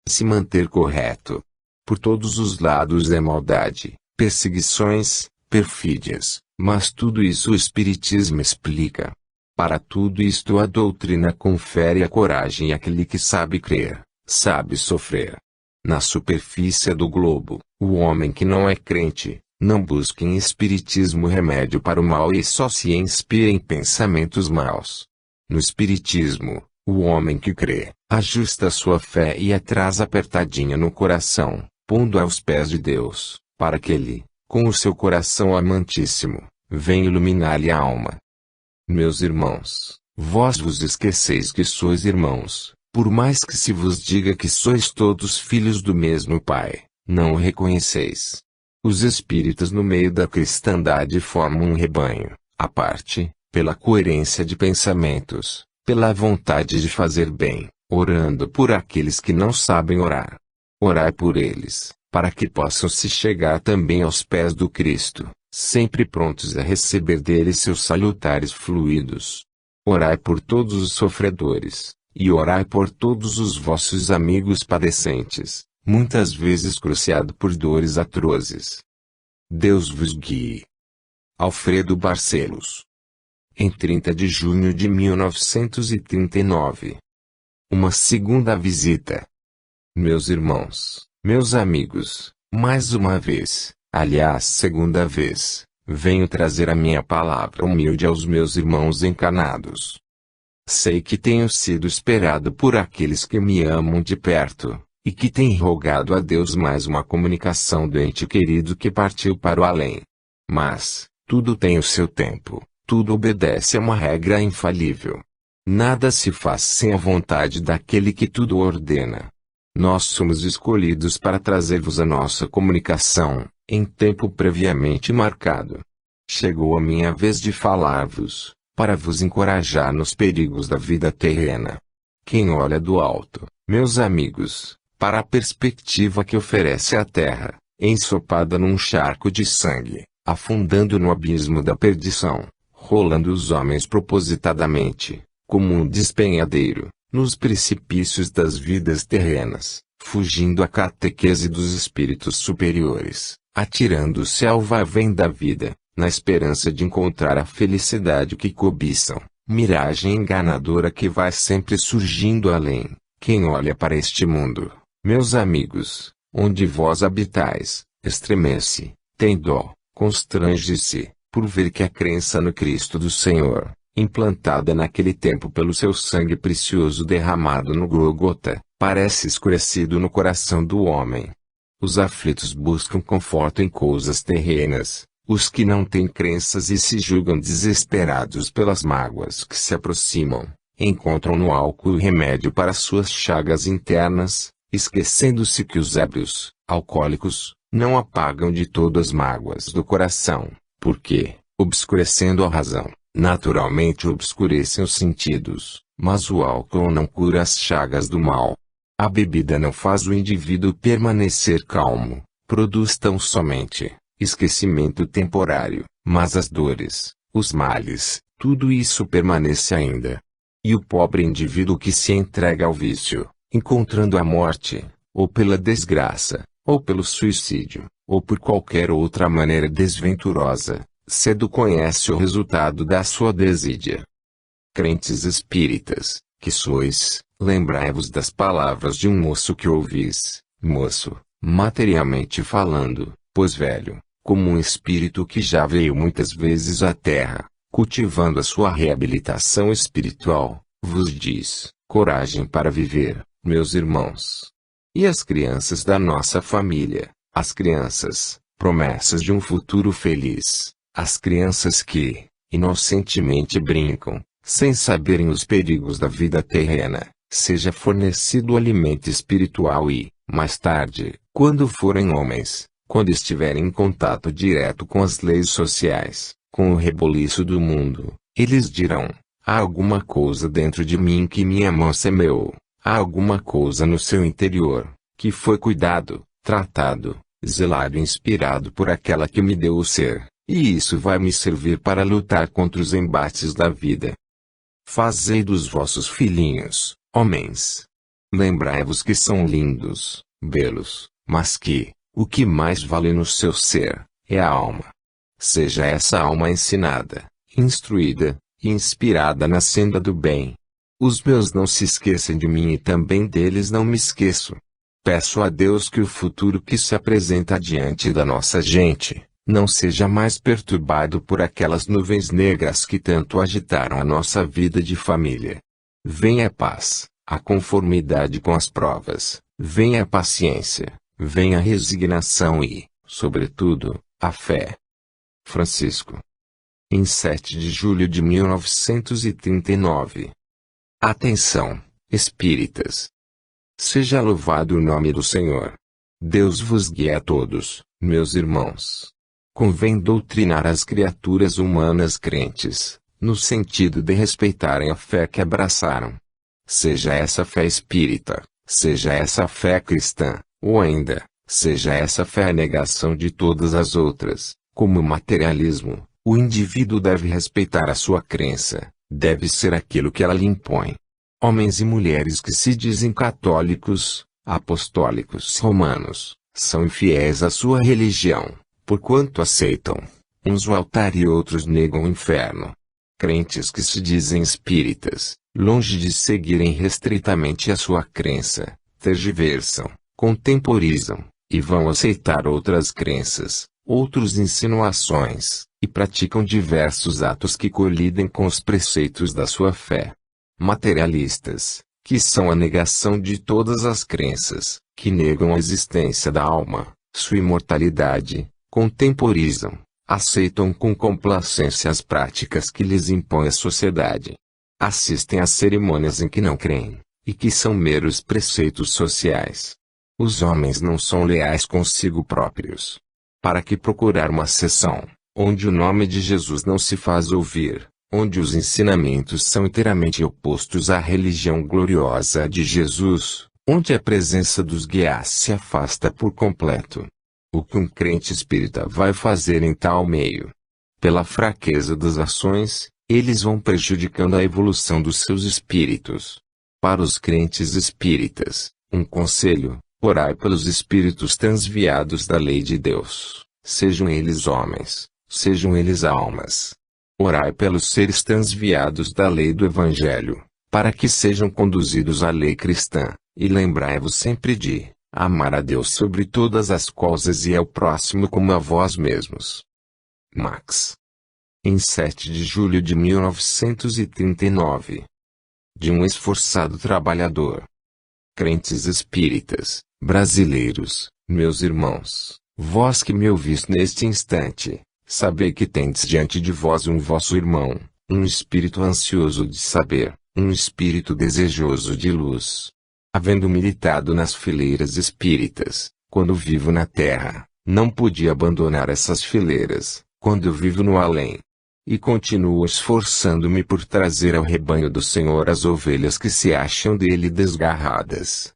Se manter correto. Por todos os lados é maldade, perseguições, perfídias, mas tudo isso o Espiritismo explica. Para tudo isto a doutrina confere a coragem àquele que sabe crer, sabe sofrer. Na superfície do globo, o homem que não é crente, não busca em Espiritismo remédio para o mal e só se inspira em pensamentos maus. No Espiritismo, o homem que crê, ajusta sua fé e a traz apertadinha no coração, pondo aos pés de Deus, para que Ele, com o seu coração amantíssimo, venha iluminar-lhe a alma. Meus irmãos, vós vos esqueceis que sois irmãos, por mais que se vos diga que sois todos filhos do mesmo Pai, não o reconheceis. Os espíritas no meio da cristandade formam um rebanho, à parte, pela coerência de pensamentos, pela vontade de fazer bem, orando por aqueles que não sabem orar. Orai por eles, para que possam se chegar também aos pés do Cristo, sempre prontos a receber dele seus salutares fluidos. Orai por todos os sofredores, e orai por todos os vossos amigos padecentes, muitas vezes cruciado por dores atrozes. Deus vos guie. Alfredo Barcelos. Em 30 de junho de 1939. Uma segunda visita. Meus irmãos, meus amigos, mais uma vez, aliás segunda vez, venho trazer a minha palavra humilde aos meus irmãos encarnados. Sei que tenho sido esperado por aqueles que me amam de perto, e que têm rogado a Deus mais uma comunicação do ente querido que partiu para o além. Mas, tudo tem o seu tempo, tudo obedece a uma regra infalível. Nada se faz sem a vontade daquele que tudo ordena. Nós somos escolhidos para trazer-vos a nossa comunicação, em tempo previamente marcado. Chegou a minha vez de falar-vos, para vos encorajar nos perigos da vida terrena. Quem olha do alto, meus amigos, para a perspectiva que oferece a terra, ensopada num charco de sangue, afundando no abismo da perdição, rolando os homens propositadamente, como um despenhadeiro, nos precipícios das vidas terrenas, fugindo à catequese dos espíritos superiores, atirando-se ao vai-vem da vida, na esperança de encontrar a felicidade que cobiçam, miragem enganadora que vai sempre surgindo além. Quem olha para este mundo, meus amigos, onde vós habitais, estremece, tem dó, constrange-se, por ver que a crença no Cristo do Senhor, implantada naquele tempo pelo seu sangue precioso derramado no Gólgota, parece escurecido no coração do homem. Os aflitos buscam conforto em coisas terrenas, os que não têm crenças e se julgam desesperados pelas mágoas que se aproximam, encontram no álcool o remédio para suas chagas internas, esquecendo-se que os ébrios, alcoólicos, não apagam de todo as mágoas do coração, porque, obscurecendo a razão, naturalmente obscurecem os sentidos, mas o álcool não cura as chagas do mal. A bebida não faz o indivíduo permanecer calmo, produz tão somente esquecimento temporário, mas as dores, os males, tudo isso permanece ainda. E o pobre indivíduo que se entrega ao vício, encontrando a morte, ou pela desgraça, ou pelo suicídio, ou por qualquer outra maneira desventurosa, cedo conhece o resultado da sua desídia. Crentes espíritas, que sois, lembrai-vos das palavras de um moço que ouvis, moço, materialmente falando, pois velho, como um espírito que já veio muitas vezes à Terra, cultivando a sua reabilitação espiritual, vos diz, coragem para viver, meus irmãos. E as crianças da nossa família, as crianças, promessas de um futuro feliz, as crianças que, inocentemente brincam, sem saberem os perigos da vida terrena, seja fornecido o alimento espiritual e, mais tarde, quando forem homens, quando estiverem em contato direto com as leis sociais, com o reboliço do mundo, eles dirão, há alguma coisa dentro de mim que minha mão semeou, há alguma coisa no seu interior, que foi cuidado, tratado, zelado e inspirado por aquela que me deu o ser, e isso vai me servir para lutar contra os embates da vida. Fazei dos vossos filhinhos, homens. Lembrai-vos que são lindos, belos, mas que, o que mais vale no seu ser, é a alma. Seja essa alma ensinada, instruída, e inspirada na senda do bem. Os meus não se esquecem de mim e também deles não me esqueço. Peço a Deus que o futuro que se apresenta diante da nossa gente, não seja mais perturbado por aquelas nuvens negras que tanto agitaram a nossa vida de família. Venha a paz, a conformidade com as provas, venha a paciência, venha a resignação e, sobretudo, a fé. Francisco. Em 7 de julho de 1939. Atenção, espíritas! Seja louvado o nome do Senhor. Deus vos guie a todos, meus irmãos. Convém doutrinar as criaturas humanas crentes, no sentido de respeitarem a fé que abraçaram. Seja essa fé espírita, seja essa fé cristã, ou ainda, seja essa fé a negação de todas as outras, como o materialismo, o indivíduo deve respeitar a sua crença, deve ser aquilo que ela lhe impõe. Homens e mulheres que se dizem católicos, apostólicos romanos, são infiéis à sua religião, porquanto aceitam, uns o altar e outros negam o inferno. Crentes que se dizem espíritas, longe de seguirem restritamente a sua crença, tergiversam, contemporizam, e vão aceitar outras crenças, outras insinuações, e praticam diversos atos que colidem com os preceitos da sua fé. Materialistas, que são a negação de todas as crenças, que negam a existência da alma, sua imortalidade, contemporizam, aceitam com complacência as práticas que lhes impõe a sociedade. Assistem a cerimônias em que não creem, e que são meros preceitos sociais. Os homens não são leais consigo próprios. Para que procurar uma seção, onde o nome de Jesus não se faz ouvir, onde os ensinamentos são inteiramente opostos à religião gloriosa de Jesus, onde a presença dos guias se afasta por completo? O que um crente espírita vai fazer em tal meio? Pela fraqueza das ações, eles vão prejudicando a evolução dos seus espíritos. Para os crentes espíritas, um conselho: orai pelos espíritos transviados da lei de Deus, sejam eles homens, sejam eles almas. Orai pelos seres transviados da lei do Evangelho, para que sejam conduzidos à lei cristã, e lembrai-vos sempre de amar a Deus sobre todas as coisas e ao próximo como a vós mesmos. Max. Em 7 de julho de 1939. De um esforçado trabalhador. Crentes espíritas, brasileiros, meus irmãos, vós que me ouvis neste instante, sabei que tendes diante de vós um vosso irmão, um espírito ansioso de saber, um espírito desejoso de luz. Havendo militado nas fileiras espíritas, quando vivo na terra, não podia abandonar essas fileiras, quando eu vivo no além. E continuo esforçando-me por trazer ao rebanho do Senhor as ovelhas que se acham dele desgarradas.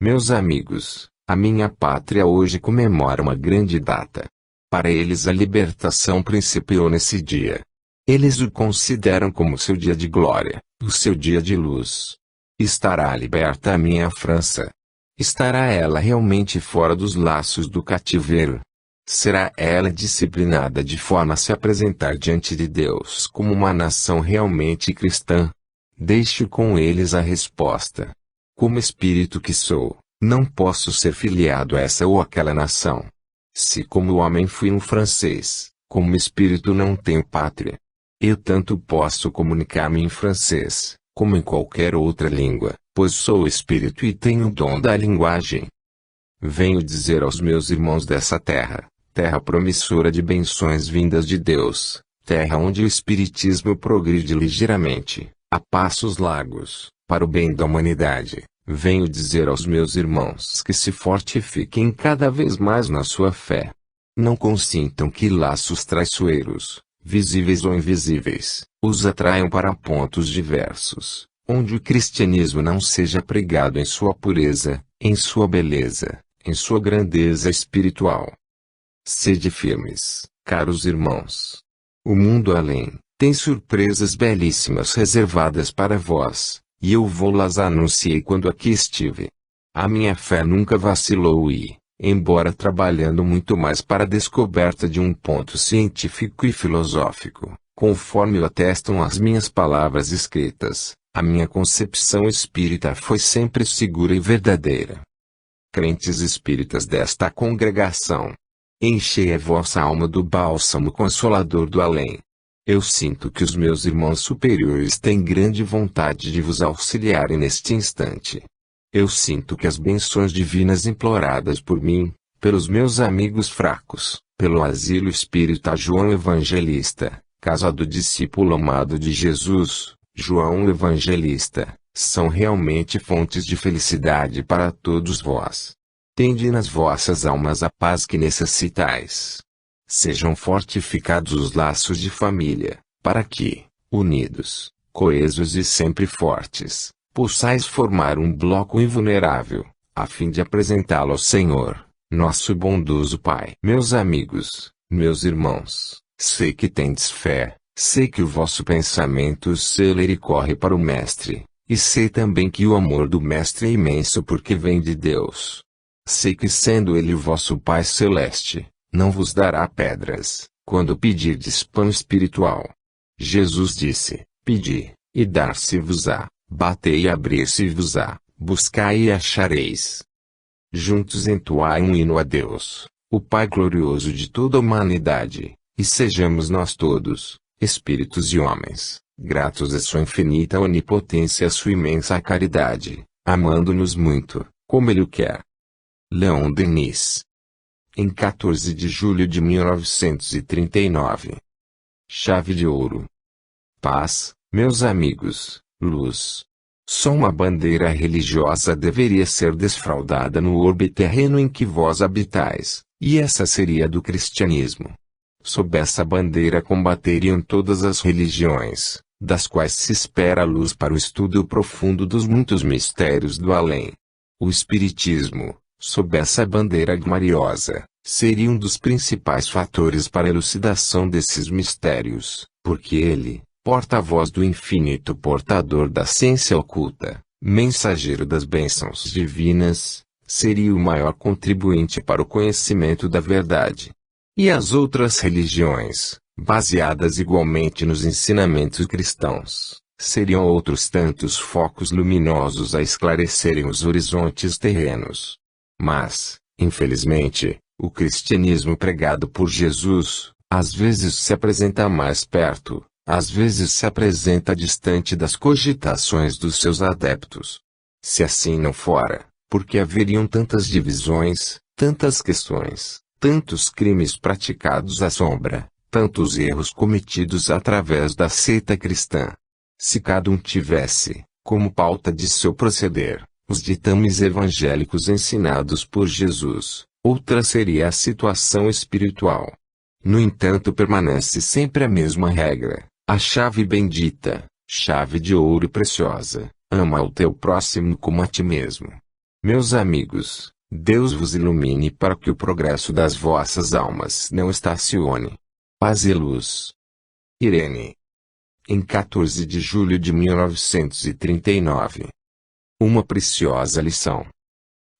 Meus amigos, a minha pátria hoje comemora uma grande data. Para eles a libertação principiou nesse dia. Eles o consideram como seu dia de glória, o seu dia de luz. Estará liberta a minha França? Estará ela realmente fora dos laços do cativeiro? Será ela disciplinada de forma a se apresentar diante de Deus como uma nação realmente cristã? Deixo com eles a resposta. Como espírito que sou, não posso ser filiado a essa ou aquela nação. Se como homem fui um francês, como espírito não tenho pátria. Eu tanto posso comunicar-me em francês, como em qualquer outra língua, pois sou espírito e tenho o dom da linguagem. Venho dizer aos meus irmãos dessa terra, terra promissora de benções vindas de Deus, terra onde o espiritismo progride ligeiramente, a passos largos, para o bem da humanidade. Venho dizer aos meus irmãos que se fortifiquem cada vez mais na sua fé. Não consintam que laços traiçoeiros, visíveis ou invisíveis, os atraiam para pontos diversos, onde o cristianismo não seja pregado em sua pureza, em sua beleza, em sua grandeza espiritual. Sede firmes, caros irmãos. O mundo além tem surpresas belíssimas reservadas para vós, e eu vou-las anunciei quando aqui estive. A minha fé nunca vacilou e, embora trabalhando muito mais para a descoberta de um ponto científico e filosófico, conforme o atestam as minhas palavras escritas, a minha concepção espírita foi sempre segura e verdadeira. Crentes espíritas desta congregação, enchei a vossa alma do bálsamo consolador do além. Eu sinto que os meus irmãos superiores têm grande vontade de vos auxiliarem neste instante. Eu sinto que as bênçãos divinas imploradas por mim, pelos meus amigos fracos, pelo asilo espírita João Evangelista, casa do discípulo amado de Jesus, João Evangelista, são realmente fontes de felicidade para todos vós. Tende nas vossas almas a paz que necessitais. Sejam fortificados os laços de família, para que, unidos, coesos e sempre fortes, possais formar um bloco invulnerável, a fim de apresentá-lo ao Senhor, nosso bondoso Pai. Meus amigos, meus irmãos, sei que tendes fé, sei que o vosso pensamento celere corre para o Mestre, e sei também que o amor do Mestre é imenso porque vem de Deus. Sei que sendo Ele o vosso Pai Celeste, não vos dará pedras, quando pedirdes pão espiritual. Jesus disse, pedi, e dar-se-vos-á. Batei e abrir-se-vos-á, buscai e achareis. Juntos entoai um hino a Deus, o Pai glorioso de toda a humanidade, e sejamos nós todos, espíritos e homens, gratos à sua infinita onipotência e à sua imensa caridade, amando-nos muito, como Ele o quer. Leon Denis. Em 14 de julho de 1939. Chave de ouro. Paz, meus amigos. Luz. Só uma bandeira religiosa deveria ser desfraldada no orbe terreno em que vós habitais, e essa seria a do cristianismo. Sob essa bandeira combateriam todas as religiões, das quais se espera a luz para o estudo profundo dos muitos mistérios do além. O espiritismo, sob essa bandeira gloriosa, seria um dos principais fatores para a elucidação desses mistérios, porque ele, porta-voz do infinito portador da ciência oculta, mensageiro das bênçãos divinas, seria o maior contribuinte para o conhecimento da verdade. E as outras religiões, baseadas igualmente nos ensinamentos cristãos, seriam outros tantos focos luminosos a esclarecerem os horizontes terrenos. Mas, infelizmente, o cristianismo pregado por Jesus, às vezes se apresenta mais perto, às vezes se apresenta distante das cogitações dos seus adeptos. Se assim não fora, por que haveriam tantas divisões, tantas questões, tantos crimes praticados à sombra, tantos erros cometidos através da seita cristã? Se cada um tivesse, como pauta de seu proceder, os ditames evangélicos ensinados por Jesus, outra seria a situação espiritual. No entanto, permanece sempre a mesma regra. A chave bendita, chave de ouro e preciosa, ama o teu próximo como a ti mesmo. Meus amigos, Deus vos ilumine para que o progresso das vossas almas não estacione. Paz e luz. Irene. Em 14 de julho de 1939. Uma preciosa lição.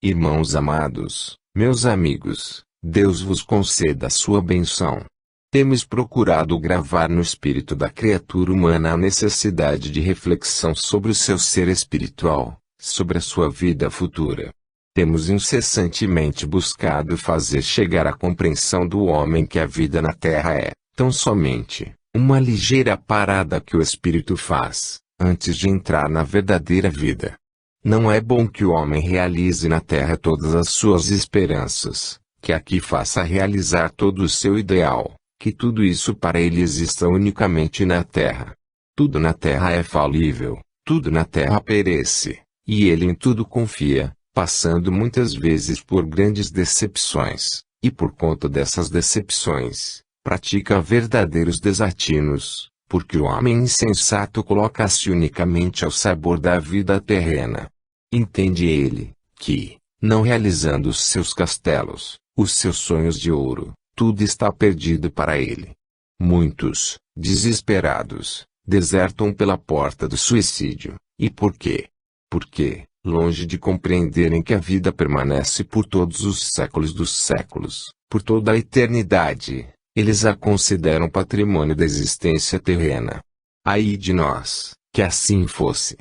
Irmãos amados, meus amigos, Deus vos conceda a sua benção. Temos procurado gravar no espírito da criatura humana a necessidade de reflexão sobre o seu ser espiritual, sobre a sua vida futura. Temos incessantemente buscado fazer chegar à compreensão do homem que a vida na Terra é, tão somente, uma ligeira parada que o espírito faz, antes de entrar na verdadeira vida. Não é bom que o homem realize na Terra todas as suas esperanças, que aqui faça realizar todo o seu ideal, que tudo isso para ele exista unicamente na Terra. Tudo na Terra é falível, tudo na Terra perece, e ele em tudo confia, passando muitas vezes por grandes decepções, e por conta dessas decepções, pratica verdadeiros desatinos, porque o homem insensato coloca-se unicamente ao sabor da vida terrena. Entende ele, que, não realizando os seus castelos, os seus sonhos de ouro, tudo está perdido para ele. Muitos, desesperados, desertam pela porta do suicídio. E por quê? Porque, longe de compreenderem que a vida permanece por todos os séculos dos séculos, por toda a eternidade, eles a consideram patrimônio da existência terrena. Ai de nós, que assim fosse.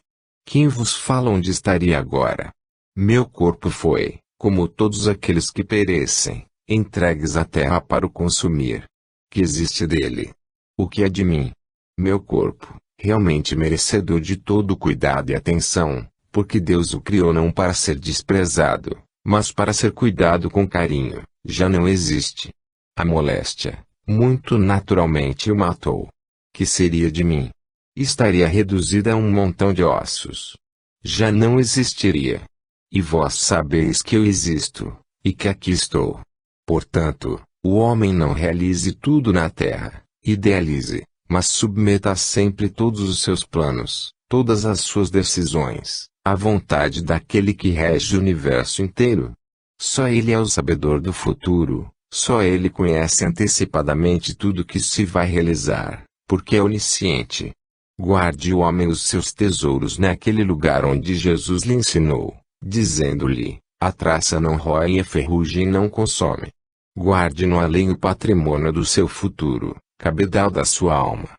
Quem vos fala onde estaria agora? Meu corpo foi, como todos aqueles que perecem, entregues à terra para o consumir. Que existe dele? O que é de mim? Meu corpo, realmente merecedor de todo cuidado e atenção, porque Deus o criou não para ser desprezado, mas para ser cuidado com carinho, já não existe. A moléstia, muito naturalmente o matou. Que seria de mim? Estaria reduzida a um montão de ossos. Já não existiria. E vós sabeis que eu existo, e que aqui estou. Portanto, o homem não realize tudo na terra, idealize, mas submeta sempre todos os seus planos, todas as suas decisões, à vontade daquele que rege o universo inteiro. Só ele é o sabedor do futuro, só ele conhece antecipadamente tudo que se vai realizar, porque é onisciente. Guarde o homem os seus tesouros naquele lugar onde Jesus lhe ensinou, dizendo-lhe, a traça não rói e a ferrugem não consome. Guarde no além o patrimônio do seu futuro, cabedal da sua alma.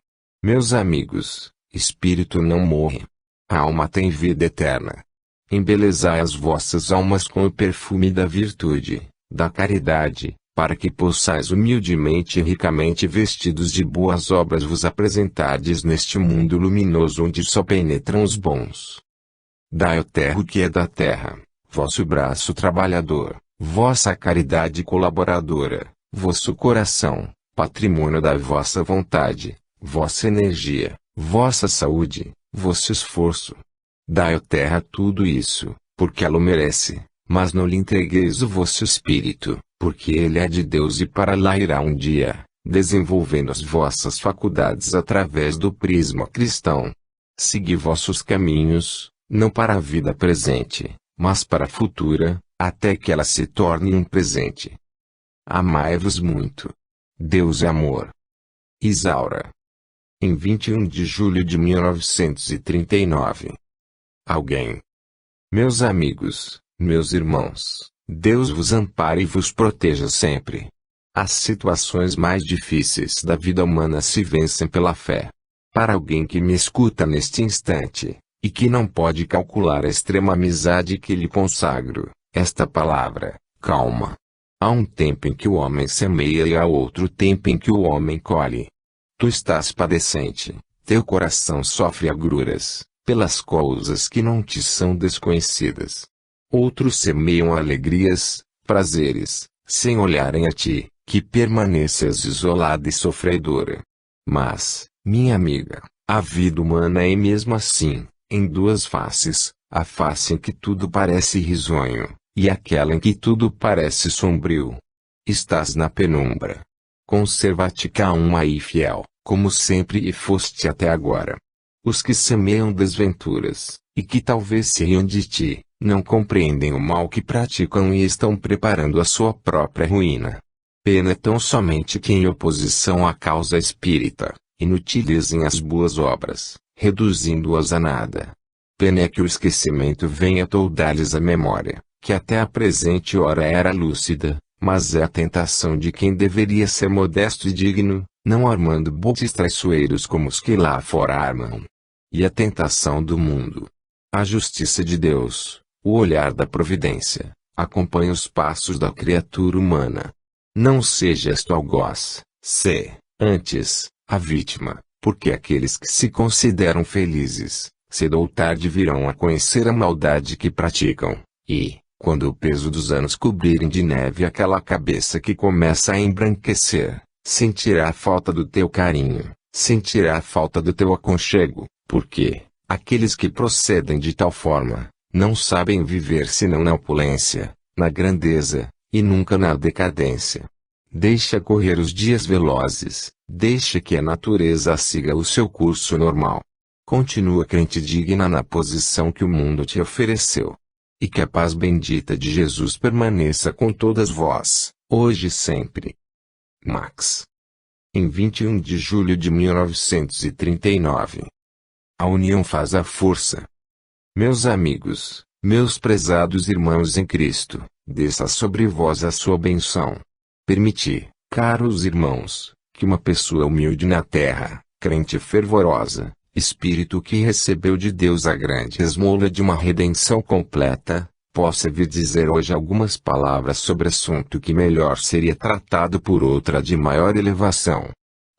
Meus amigos, espírito não morre. A alma tem vida eterna. Embelezai as vossas almas com o perfume da virtude, da caridade, para que possais humildemente e ricamente vestidos de boas obras vos apresentardes neste mundo luminoso onde só penetram os bons. Dai ao terra o que é da terra, vosso braço trabalhador, vossa caridade colaboradora, vosso coração, patrimônio da vossa vontade, vossa energia, vossa saúde, vosso esforço. Dai à terra tudo isso, porque ela o merece, mas não lhe entregueis o vosso espírito, porque ele é de Deus e para lá irá um dia, desenvolvendo as vossas faculdades através do prisma cristão. Segui vossos caminhos, não para a vida presente, mas para a futura, até que ela se torne um presente. Amai-vos muito. Deus é amor. Isaura. Em 21 de julho de 1939. Alguém. Meus amigos, meus irmãos, Deus vos ampare e vos proteja sempre. As situações mais difíceis da vida humana se vencem pela fé. Para alguém que me escuta neste instante, e que não pode calcular a extrema amizade que lhe consagro, esta palavra, calma. Há um tempo em que o homem semeia e há outro tempo em que o homem colhe. Tu estás padecente, teu coração sofre agruras, pelas causas que não te são desconhecidas. Outros semeiam alegrias, prazeres, sem olharem a ti, que permaneces isolada e sofredora. Mas, minha amiga, a vida humana é mesmo assim, em duas faces, a face em que tudo parece risonho, e aquela em que tudo parece sombrio. Estás na penumbra. Conserva-te calma e fiel, como sempre e foste até agora. Os que semeiam desventuras, e que talvez se riam de ti, não compreendem o mal que praticam e estão preparando a sua própria ruína. Pena tão somente que em oposição à causa espírita, inutilizem as boas obras, reduzindo-as a nada. Pena é que o esquecimento venha toldar-lhes a memória, que até a presente hora era lúcida, mas é a tentação de quem deveria ser modesto e digno, não armando botes traiçoeiros como os que lá fora armam. E a tentação do mundo. A justiça de Deus, o olhar da providência, acompanha os passos da criatura humana. Não sejas tu algoz, antes, a vítima, porque aqueles que se consideram felizes, cedo ou tarde virão a conhecer a maldade que praticam, e, quando o peso dos anos cobrirem de neve aquela cabeça que começa a embranquecer, sentirá a falta do teu carinho, sentirá a falta do teu aconchego, porque, aqueles que procedem de tal forma, não sabem viver senão na opulência, na grandeza, e nunca na decadência. Deixa correr os dias velozes, deixa que a natureza siga o seu curso normal. Continua crente digna na posição que o mundo te ofereceu. E que a paz bendita de Jesus permaneça com todas vós, hoje e sempre. Max. em 21 de julho de 1939. A união faz a força. Meus amigos, meus prezados irmãos em Cristo, desça sobre vós a sua bênção. Permiti, caros irmãos, que uma pessoa humilde na terra, crente fervorosa, espírito que recebeu de Deus a grande esmola de uma redenção completa, possa vir dizer hoje algumas palavras sobre assunto que melhor seria tratado por outra de maior elevação.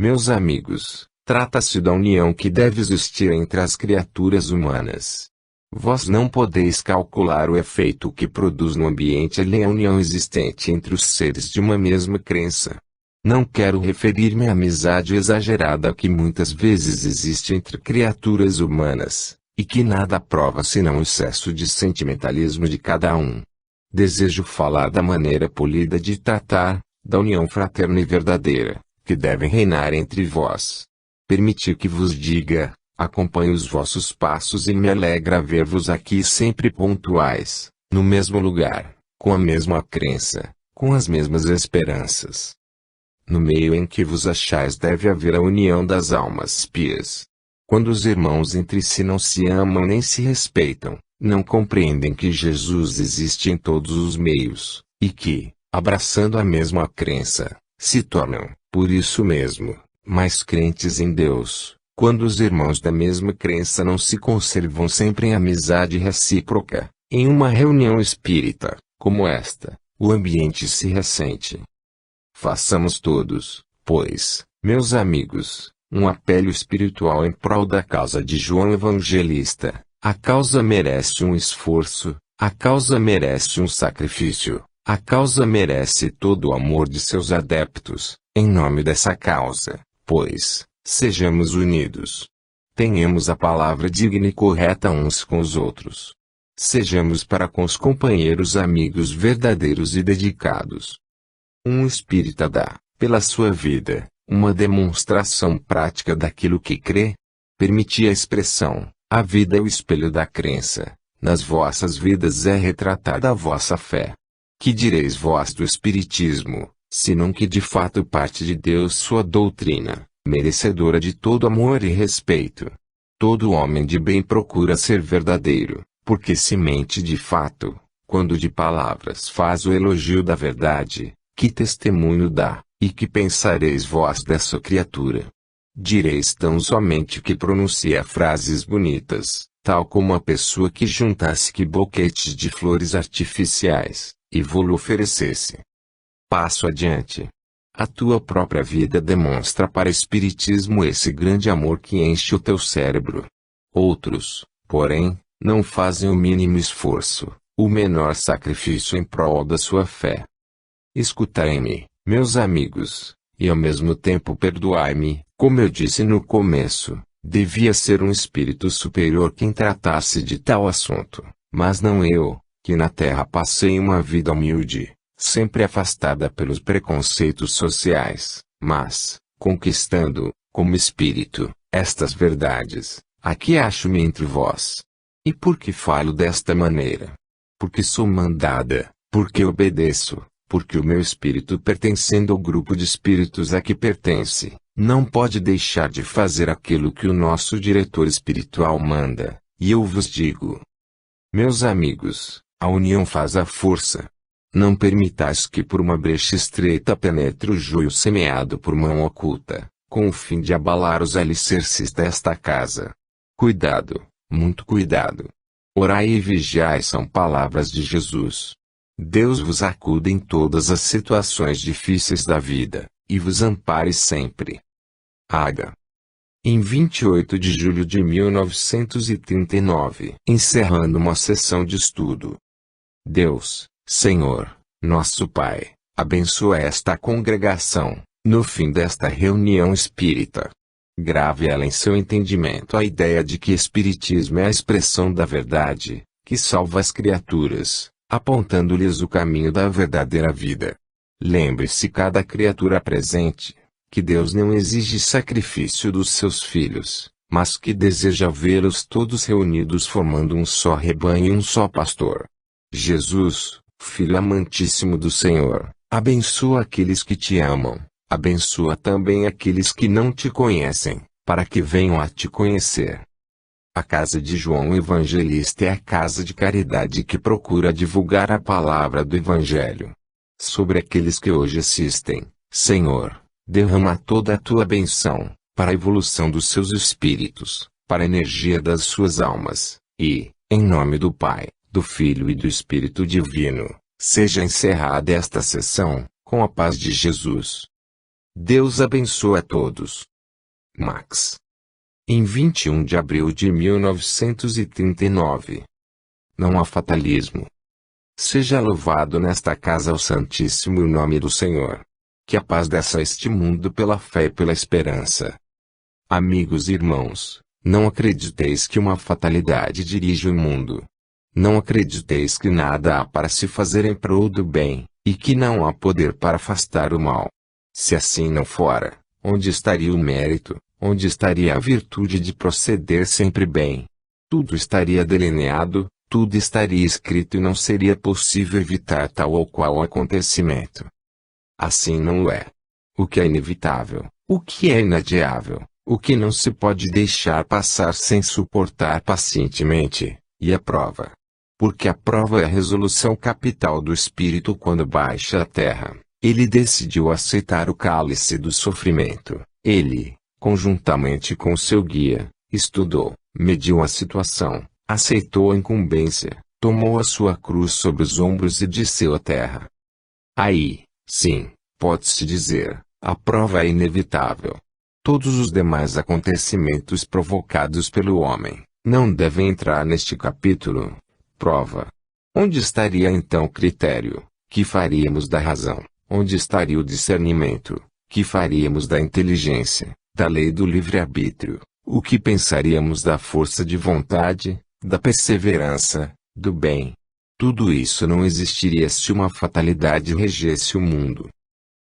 Meus amigos, trata-se da união que deve existir entre as criaturas humanas. Vós não podeis calcular o efeito que produz no ambiente a união existente entre os seres de uma mesma crença. Não quero referir-me à amizade exagerada que muitas vezes existe entre criaturas humanas, e que nada prova senão o excesso de sentimentalismo de cada um. Desejo falar da maneira polida de tratar, da união fraterna e verdadeira, que deve reinar entre vós. Permiti que vos diga, acompanho os vossos passos e me alegra ver-vos aqui sempre pontuais, no mesmo lugar, com a mesma crença, com as mesmas esperanças. No meio em que vos achais deve haver a união das almas pias. Quando os irmãos entre si não se amam nem se respeitam, não compreendem que Jesus existe em todos os meios, e que, abraçando a mesma crença, se tornam, por isso mesmo, mais crentes em Deus. Quando os irmãos da mesma crença não se conservam sempre em amizade recíproca, em uma reunião espírita, como esta, o ambiente se ressente. Façamos todos, pois, meus amigos, um apelo espiritual em prol da causa de João Evangelista. A causa merece um esforço, a causa merece um sacrifício, a causa merece todo o amor de seus adeptos. Em nome dessa causa, pois, sejamos unidos. Tenhamos a palavra digna e correta uns com os outros. Sejamos para com os companheiros amigos verdadeiros e dedicados. Um espírita dá, pela sua vida, uma demonstração prática daquilo que crê. Permiti a expressão, a vida é o espelho da crença, nas vossas vidas é retratada a vossa fé. Que direis vós do Espiritismo, senão que de fato parte de Deus sua doutrina, merecedora de todo amor e respeito. Todo homem de bem procura ser verdadeiro, porque se mente de fato, quando de palavras faz o elogio da verdade. Que testemunho dá, e que pensareis vós dessa criatura? Direis tão somente que pronuncia frases bonitas, tal como a pessoa que juntasse que boquetes de flores artificiais, e vô-lo oferecesse. Passo adiante. A tua própria vida demonstra para o Espiritismo esse grande amor que enche o teu cérebro. Outros, porém, não fazem o mínimo esforço, o menor sacrifício em prol da sua fé. Escutai-me, meus amigos, e ao mesmo tempo perdoai-me, como eu disse no começo, devia ser um espírito superior quem tratasse de tal assunto, mas não eu, que na terra passei uma vida humilde, sempre afastada pelos preconceitos sociais, mas, conquistando, como espírito, estas verdades, aqui acho-me entre vós. E por que falo desta maneira? Porque sou mandada, porque obedeço. Porque o meu espírito pertencendo ao grupo de espíritos a que pertence, não pode deixar de fazer aquilo que o nosso diretor espiritual manda, e eu vos digo. Meus amigos, a união faz a força. Não permitais que por uma brecha estreita penetre o joio semeado por mão oculta, com o fim de abalar os alicerces desta casa. Cuidado, muito cuidado. Orai e vigiai são palavras de Jesus. Deus vos acuda em todas as situações difíceis da vida, e vos ampare sempre. Haga. Em 28 de julho de 1939, encerrando uma sessão de estudo. Deus, Senhor, nosso Pai, abençoa esta congregação, no fim desta reunião espírita. Grave ela em seu entendimento a ideia de que Espiritismo é a expressão da verdade, que salva as criaturas, apontando-lhes o caminho da verdadeira vida. Lembre-se cada criatura presente, que Deus não exige sacrifício dos seus filhos, mas que deseja vê-los todos reunidos formando um só rebanho e um só pastor. Jesus, Filho amantíssimo do Senhor, abençoa aqueles que te amam, Abençoa também aqueles que não te conhecem, para que venham a te conhecer. A casa de João Evangelista é a casa de caridade que procura divulgar a palavra do Evangelho. Sobre aqueles que hoje assistem, Senhor, derrama toda a tua bênção, para a evolução dos seus espíritos, para a energia das suas almas, e, em nome do Pai, do Filho e do Espírito Divino, seja encerrada esta sessão, com a paz de Jesus. Deus abençoe a todos. Max. Em 21 de abril de 1939. Não há fatalismo. Seja louvado nesta casa o santíssimo nome do Senhor. Que a paz desça a este mundo pela fé e pela esperança. Amigos e irmãos, não acrediteis que uma fatalidade dirige o mundo. Não acrediteis que nada há para se fazer em prol do bem, e que não há poder para afastar o mal. Se assim não fora, onde estaria o mérito, onde estaria a virtude de proceder sempre bem? Tudo estaria delineado, tudo estaria escrito e não seria possível evitar tal ou qual acontecimento. Assim não é. O que é inevitável, o que é inadiável, o que não se pode deixar passar sem suportar pacientemente, e a prova. Porque a prova é a resolução capital do espírito quando baixa à terra. Ele decidiu aceitar o cálice do sofrimento. Ele, conjuntamente com seu guia, estudou, mediu a situação, aceitou a incumbência, tomou a sua cruz sobre os ombros e desceu à terra. Aí, sim, pode-se dizer, a prova é inevitável. Todos os demais acontecimentos provocados pelo homem, não devem entrar neste capítulo. Prova. Onde estaria então o critério? Que faríamos da razão? Onde estaria o discernimento? Que faríamos da inteligência, da lei do livre-arbítrio? O que pensaríamos da força de vontade, da perseverança, do bem? Tudo isso não existiria se uma fatalidade regesse o mundo.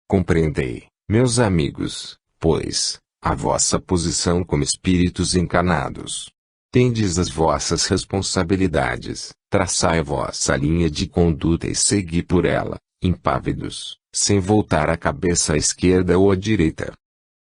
Compreendei, meus amigos, pois, a vossa posição como espíritos encarnados. Tendes as vossas responsabilidades, traçai a vossa linha de conduta e segui por ela, impávidos, sem voltar a cabeça à esquerda ou à direita.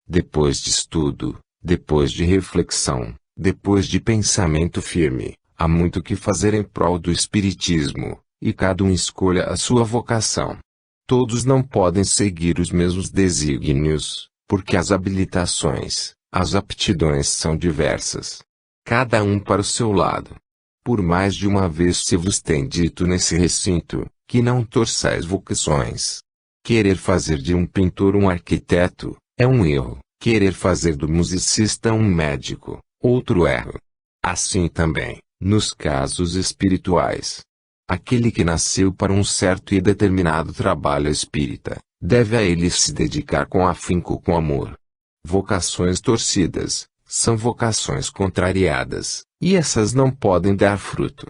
Depois de estudo, depois de reflexão, depois de pensamento firme, há muito que fazer em prol do espiritismo, e cada um escolha a sua vocação. Todos não podem seguir os mesmos desígnios, porque as habilitações, as aptidões são diversas. Cada um para o seu lado. Por mais de uma vez se vos tem dito nesse recinto, que não torçais vocações. Querer fazer de um pintor um arquiteto, é um erro. Querer fazer do musicista um médico, outro erro. Assim também, nos casos espirituais. Aquele que nasceu para um certo e determinado trabalho espírita, deve a ele se dedicar com afinco com amor. Vocações torcidas, são vocações contrariadas, e essas não podem dar fruto.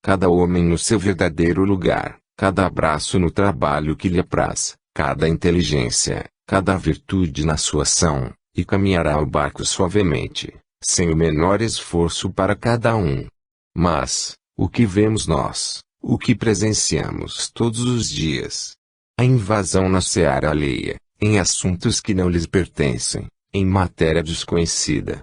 Cada homem no seu verdadeiro lugar, cada abraço no trabalho que lhe apraz, cada inteligência, cada virtude na sua ação, e caminhará o barco suavemente, sem o menor esforço para cada um. Mas, o que vemos nós, o que presenciamos todos os dias? A invasão na seara alheia, em assuntos que não lhes pertencem, em matéria desconhecida.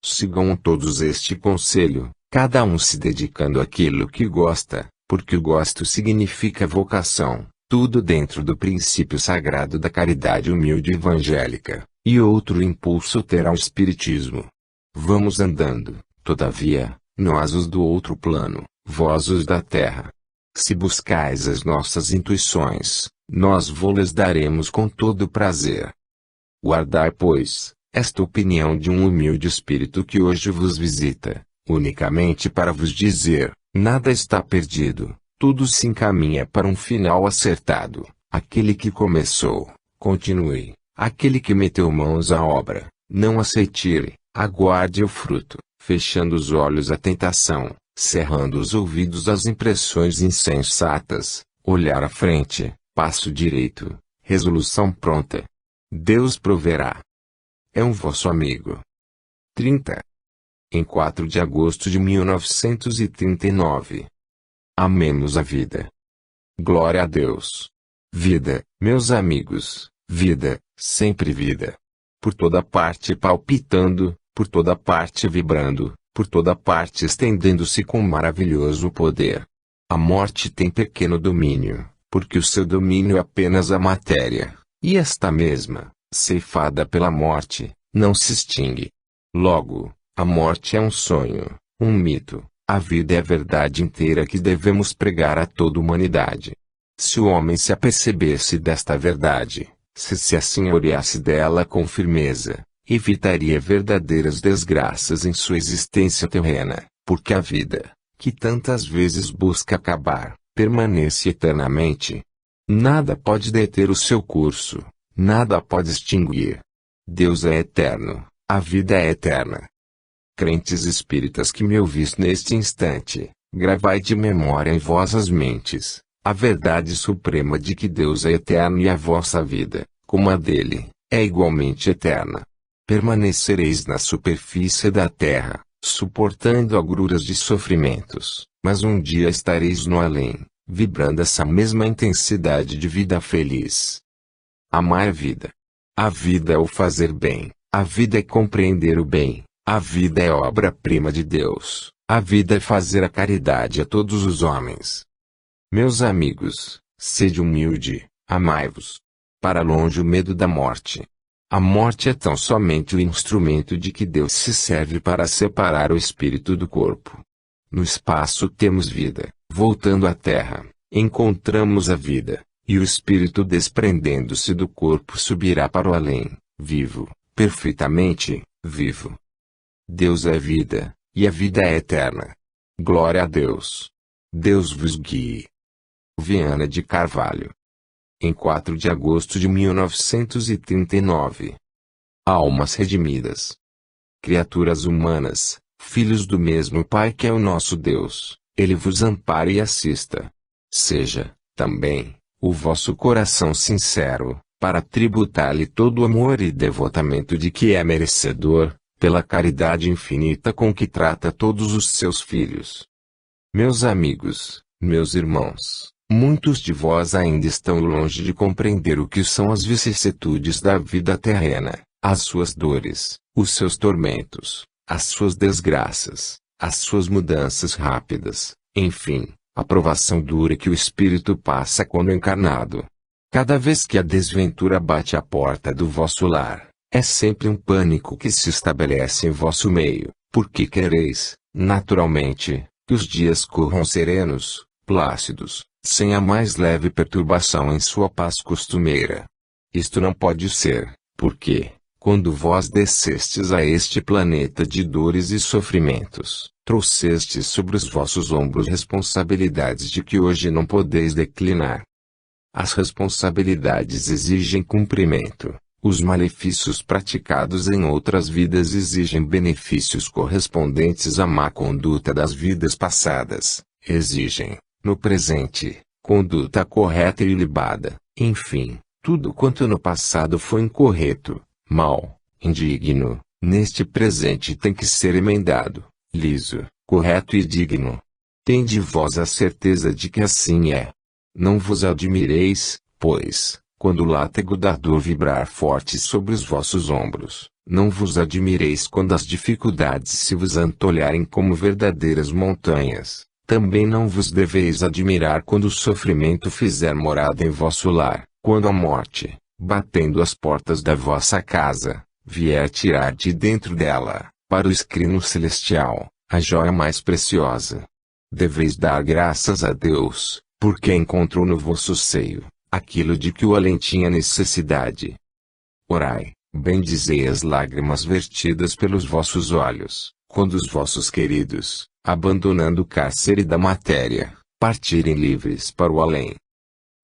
Sigam todos este conselho, cada um se dedicando àquilo que gosta, porque o gosto significa vocação, tudo dentro do princípio sagrado da caridade humilde evangélica, e outro impulso terá o espiritismo. Vamos andando, todavia, nós os do outro plano, vós os da terra. Se buscais as nossas intuições, nós vô-las daremos com todo prazer. Guardai, pois, esta opinião de um humilde espírito que hoje vos visita, unicamente para vos dizer, nada está perdido, tudo se encaminha para um final acertado. Aquele que começou, continue. Aquele que meteu mãos à obra, não a se tire, aguarde o fruto, fechando os olhos à tentação, cerrando os ouvidos às impressões insensatas, olhar à frente, passo direito, resolução pronta. Deus proverá. É um vosso amigo. 30. Em 4 de agosto de 1939. Amemos a vida. Glória a Deus. Vida, meus amigos, Vida, sempre vida. Por toda parte palpitando, por toda parte vibrando, por toda parte estendendo-se com maravilhoso poder. A morte tem pequeno domínio, porque o seu domínio é apenas a matéria, e esta mesma, ceifada pela morte, não se extingue. Logo, a morte é um sonho, um mito, a vida é a verdade inteira que devemos pregar a toda a humanidade. Se o homem se apercebesse desta verdade, se assenhoreasse dela com firmeza, evitaria verdadeiras desgraças em sua existência terrena, porque a vida, que tantas vezes busca acabar, permanece eternamente. Nada pode deter o seu curso, nada pode extinguir. Deus é eterno, a vida é eterna. Crentes espíritas que me ouvis neste instante, gravai de memória em vossas mentes a verdade suprema de que Deus é eterno e a vossa vida, como a dele, é igualmente eterna. Permanecereis na superfície da terra, suportando agruras de sofrimentos, mas um dia estareis no além, vibrando essa mesma intensidade de vida feliz. Amar a vida. A vida é o fazer bem, a vida é compreender o bem, a vida é obra-prima de Deus, a vida é fazer a caridade a todos os homens. Meus amigos, sede humilde, amai-vos. Para longe o medo da morte. A morte é tão somente o instrumento de que Deus se serve para separar o espírito do corpo. No espaço temos vida, voltando à terra, encontramos a vida, e o espírito desprendendo-se do corpo subirá para o além, vivo, perfeitamente, vivo. Deus é vida, e a vida é eterna. Glória a Deus. Deus vos guie. Viana de Carvalho. Em 4 de agosto de 1939. Almas redimidas. Criaturas humanas, filhos do mesmo Pai que é o nosso Deus, Ele vos ampare e assista. Seja, também, o vosso coração sincero, para tributar-lhe todo o amor e devotamento de que é merecedor, pela caridade infinita com que trata todos os seus filhos. Meus amigos, meus irmãos, muitos de vós ainda estão longe de compreender o que são as vicissitudes da vida terrena, as suas dores, os seus tormentos, as suas desgraças, as suas mudanças rápidas, enfim, a provação dura que o espírito passa quando encarnado. Cada vez que a desventura bate à porta do vosso lar, é sempre um pânico que se estabelece em vosso meio, porque quereis, naturalmente, que os dias corram serenos, plácidos, sem a mais leve perturbação em sua paz costumeira. Isto não pode ser, porque, quando vós descestes a este planeta de dores e sofrimentos, trouxestes sobre os vossos ombros responsabilidades de que hoje não podeis declinar. As responsabilidades exigem cumprimento, os malefícios praticados em outras vidas exigem benefícios correspondentes à má conduta das vidas passadas, exigem, no presente, conduta correta e ilibada, enfim, tudo quanto no passado foi incorreto, mal, indigno, neste presente tem que ser emendado, liso, correto e digno. Tende vós a certeza de que assim é. Não vos admireis, pois, quando o látego da dor vibrar forte sobre os vossos ombros, não vos admireis quando as dificuldades se vos antolharem como verdadeiras montanhas. Também não vos deveis admirar quando o sofrimento fizer morada em vosso lar, quando a morte, batendo às portas da vossa casa, vier tirar de dentro dela, para o escrino celestial, a joia mais preciosa. Deveis dar graças a Deus, porque encontrou no vosso seio aquilo de que o além tinha necessidade. Orai, bendizei as lágrimas vertidas pelos vossos olhos, quando os vossos queridos, abandonando o cárcere da matéria, partirem livres para o além.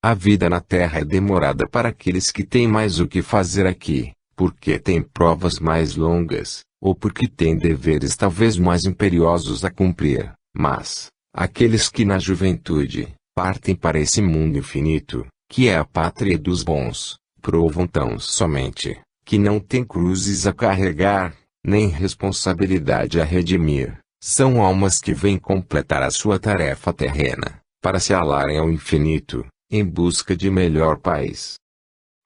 A vida na terra é demorada para aqueles que têm mais o que fazer aqui, porque têm provas mais longas, ou porque têm deveres talvez mais imperiosos a cumprir, mas, aqueles que na juventude, partem para esse mundo infinito, que é a pátria dos bons, provam tão somente, que não têm cruzes a carregar, nem responsabilidade a redimir, são almas que vêm completar a sua tarefa terrena, para se alarem ao infinito, em busca de melhor paz.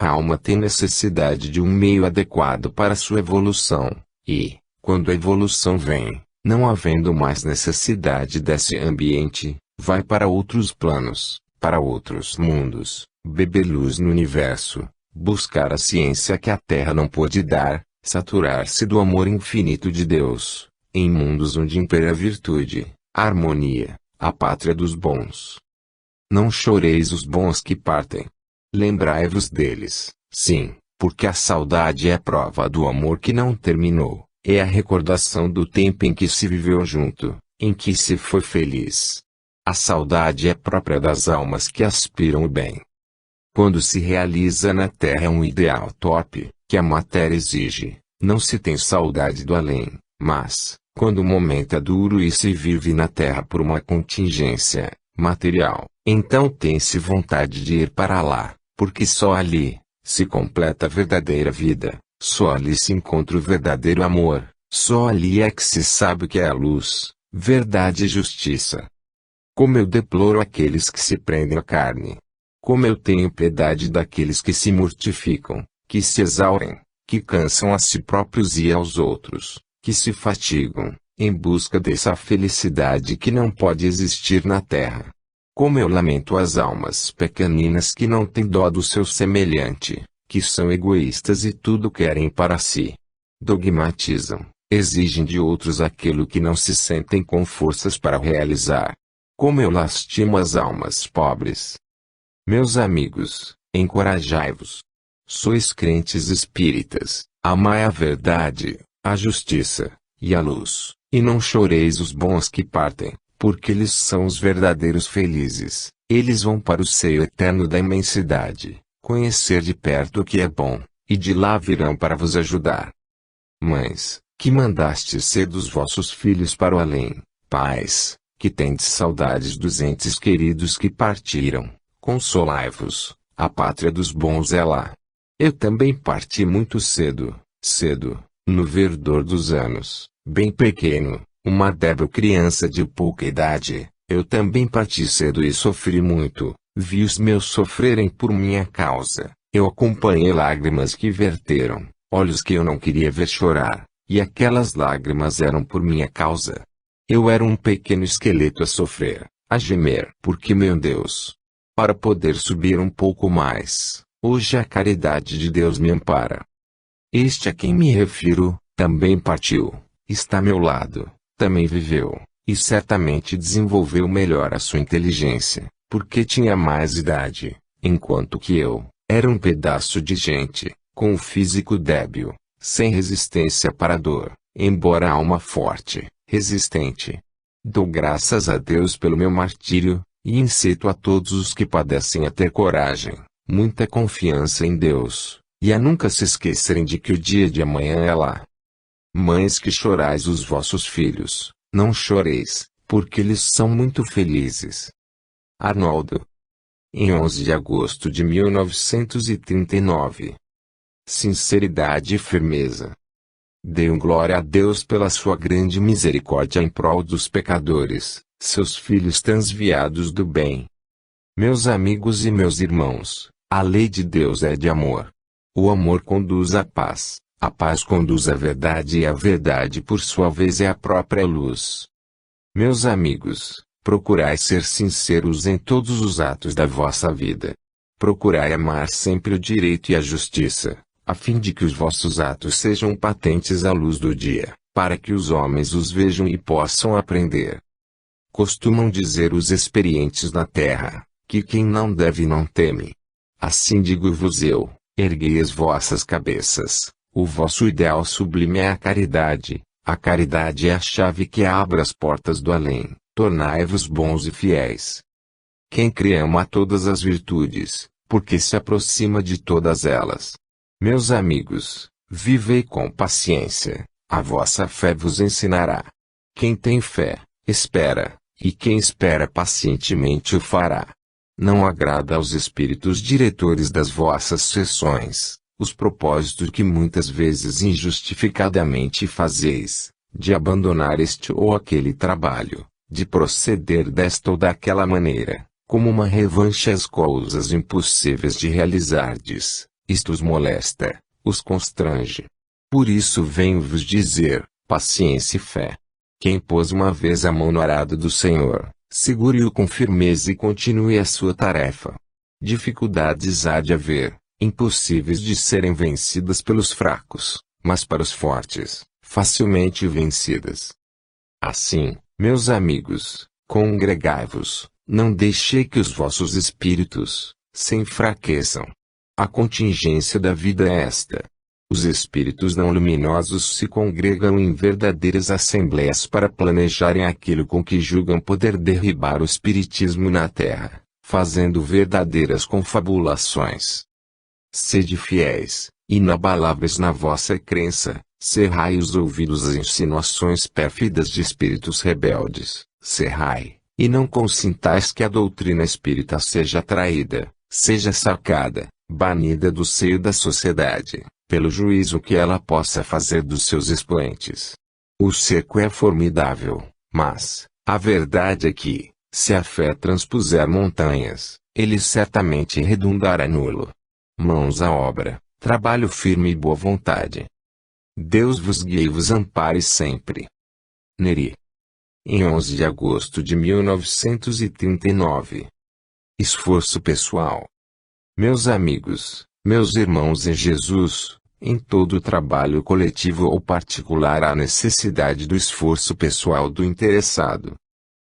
A alma tem necessidade de um meio adequado para sua evolução, e, quando a evolução vem, não havendo mais necessidade desse ambiente, vai para outros planos, para outros mundos, beber luz no universo, buscar a ciência que a Terra não pôde dar, saturar-se do amor infinito de Deus, em mundos onde impera a virtude, a harmonia, a pátria dos bons. Não choreis os bons que partem. Lembrai-vos deles, sim, porque a saudade é prova do amor que não terminou, é a recordação do tempo em que se viveu junto, em que se foi feliz. A saudade é própria das almas que aspiram o bem. Quando se realiza na Terra um ideal top, que a matéria exige, não se tem saudade do além, mas, quando o momento é duro e se vive na Terra por uma contingência material, então tem-se vontade de ir para lá, porque só ali se completa a verdadeira vida, só ali se encontra o verdadeiro amor, só ali é que se sabe o que é a luz, verdade e justiça. Como eu deploro aqueles que se prendem à carne. Como eu tenho piedade daqueles que se mortificam, que se exaurem, que cansam a si próprios e aos outros, que se fatigam, em busca dessa felicidade que não pode existir na terra. Como eu lamento as almas pequeninas que não têm dó do seu semelhante, que são egoístas e tudo querem para si. Dogmatizam, exigem de outros aquilo que não se sentem com forças para realizar. Como eu lastimo as almas pobres. Meus amigos, encorajai-vos. Sois crentes espíritas, amai a verdade, a justiça, e a luz, e não choreis os bons que partem, porque eles são os verdadeiros felizes, eles vão para o seio eterno da imensidade, conhecer de perto o que é bom, e de lá virão para vos ajudar. Mães, que mandastes ser dos vossos filhos para o além, pais, que tendes saudades dos entes queridos que partiram, consolai-vos, a pátria dos bons é lá. Eu também parti muito cedo, no verdor dos anos, bem pequeno, uma débil criança de pouca idade. Eu também parti cedo e sofri muito, vi os meus sofrerem por minha causa, eu acompanhei lágrimas que verteram, olhos que eu não queria ver chorar, e aquelas lágrimas eram por minha causa. Eu era um pequeno esqueleto a sofrer, a gemer, porque meu Deus, para poder subir um pouco mais, hoje a caridade de Deus me ampara. Este a quem me refiro, também partiu, está a meu lado, também viveu, e certamente desenvolveu melhor a sua inteligência, porque tinha mais idade, enquanto que eu, era um pedaço de gente, com o físico débil, sem resistência para a dor, embora a alma forte, resistente. Dou graças a Deus pelo meu martírio, e incito a todos os que padecem a ter coragem, muita confiança em Deus, e a nunca se esquecerem de que o dia de amanhã é lá. Mães que chorais os vossos filhos, não choreis, porque eles são muito felizes. Arnoldo. Em 11 de agosto de 1939. Sinceridade e firmeza. Dêem glória a Deus pela sua grande misericórdia em prol dos pecadores, seus filhos transviados do bem. Meus amigos e meus irmãos, a lei de Deus é de amor. O amor conduz à paz, a paz conduz à verdade e a verdade por sua vez é a própria luz. Meus amigos, procurai ser sinceros em todos os atos da vossa vida. Procurai amar sempre o direito e a justiça, a fim de que os vossos atos sejam patentes à luz do dia, para que os homens os vejam e possam aprender. Costumam dizer os experientes na terra, que quem não deve não teme. Assim digo-vos eu, erguei as vossas cabeças, o vosso ideal sublime é a caridade é a chave que abre as portas do além, tornai-vos bons e fiéis. Quem crê ama todas as virtudes, porque se aproxima de todas elas. Meus amigos, vivei com paciência, a vossa fé vos ensinará. Quem tem fé, espera, e quem espera pacientemente o fará. Não agrada aos espíritos diretores das vossas sessões, os propósitos que muitas vezes injustificadamente fazeis, de abandonar este ou aquele trabalho, de proceder desta ou daquela maneira, como uma revanche às coisas impossíveis de realizardes, Isto os molesta, os constrange. Por isso venho vos dizer, paciência e fé. Quem pôs uma vez a mão no arado do Senhor, segure-o com firmeza e continue a sua tarefa. Dificuldades há de haver, impossíveis de serem vencidas pelos fracos, mas para os fortes, facilmente vencidas. Assim, meus amigos, congregai-vos, não deixei que os vossos espíritos se enfraqueçam. A contingência da vida é esta. Os espíritos não luminosos se congregam em verdadeiras assembleias para planejarem aquilo com que julgam poder derribar o espiritismo na terra, fazendo verdadeiras confabulações. Sede fiéis, inabaláveis na vossa crença, cerrai os ouvidos às insinuações pérfidas de espíritos rebeldes, cerrai, e não consintais que a doutrina espírita seja traída, seja sacada, banida do seio da sociedade, pelo juízo que ela possa fazer dos seus expoentes. O cerco é formidável, mas, a verdade é que, se a fé transpuser montanhas, ele certamente redundará nulo. Mãos à obra, trabalho firme e boa vontade. Deus vos guie e vos ampare sempre. Neri. Em 11 de agosto de 1939. Esforço pessoal. Meus amigos, meus irmãos em Jesus, em todo trabalho coletivo ou particular há necessidade do esforço pessoal do interessado.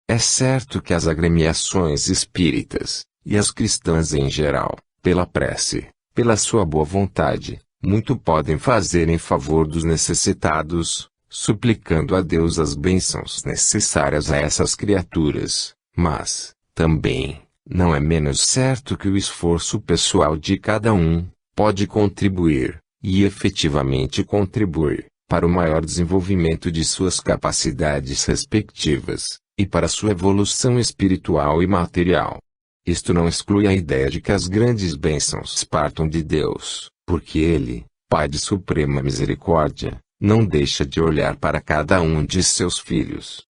É certo que as agremiações espíritas, e as cristãs em geral, pela prece, pela sua boa vontade, muito podem fazer em favor dos necessitados, suplicando a Deus as bênçãos necessárias a essas criaturas, mas, também, não é menos certo que o esforço pessoal de cada um pode contribuir, e efetivamente contribuir, para o maior desenvolvimento de suas capacidades respectivas, e para sua evolução espiritual e material. Isto não exclui a ideia de que as grandes bênçãos partam de Deus, porque Ele, Pai de suprema misericórdia, não deixa de olhar para cada um de seus filhos.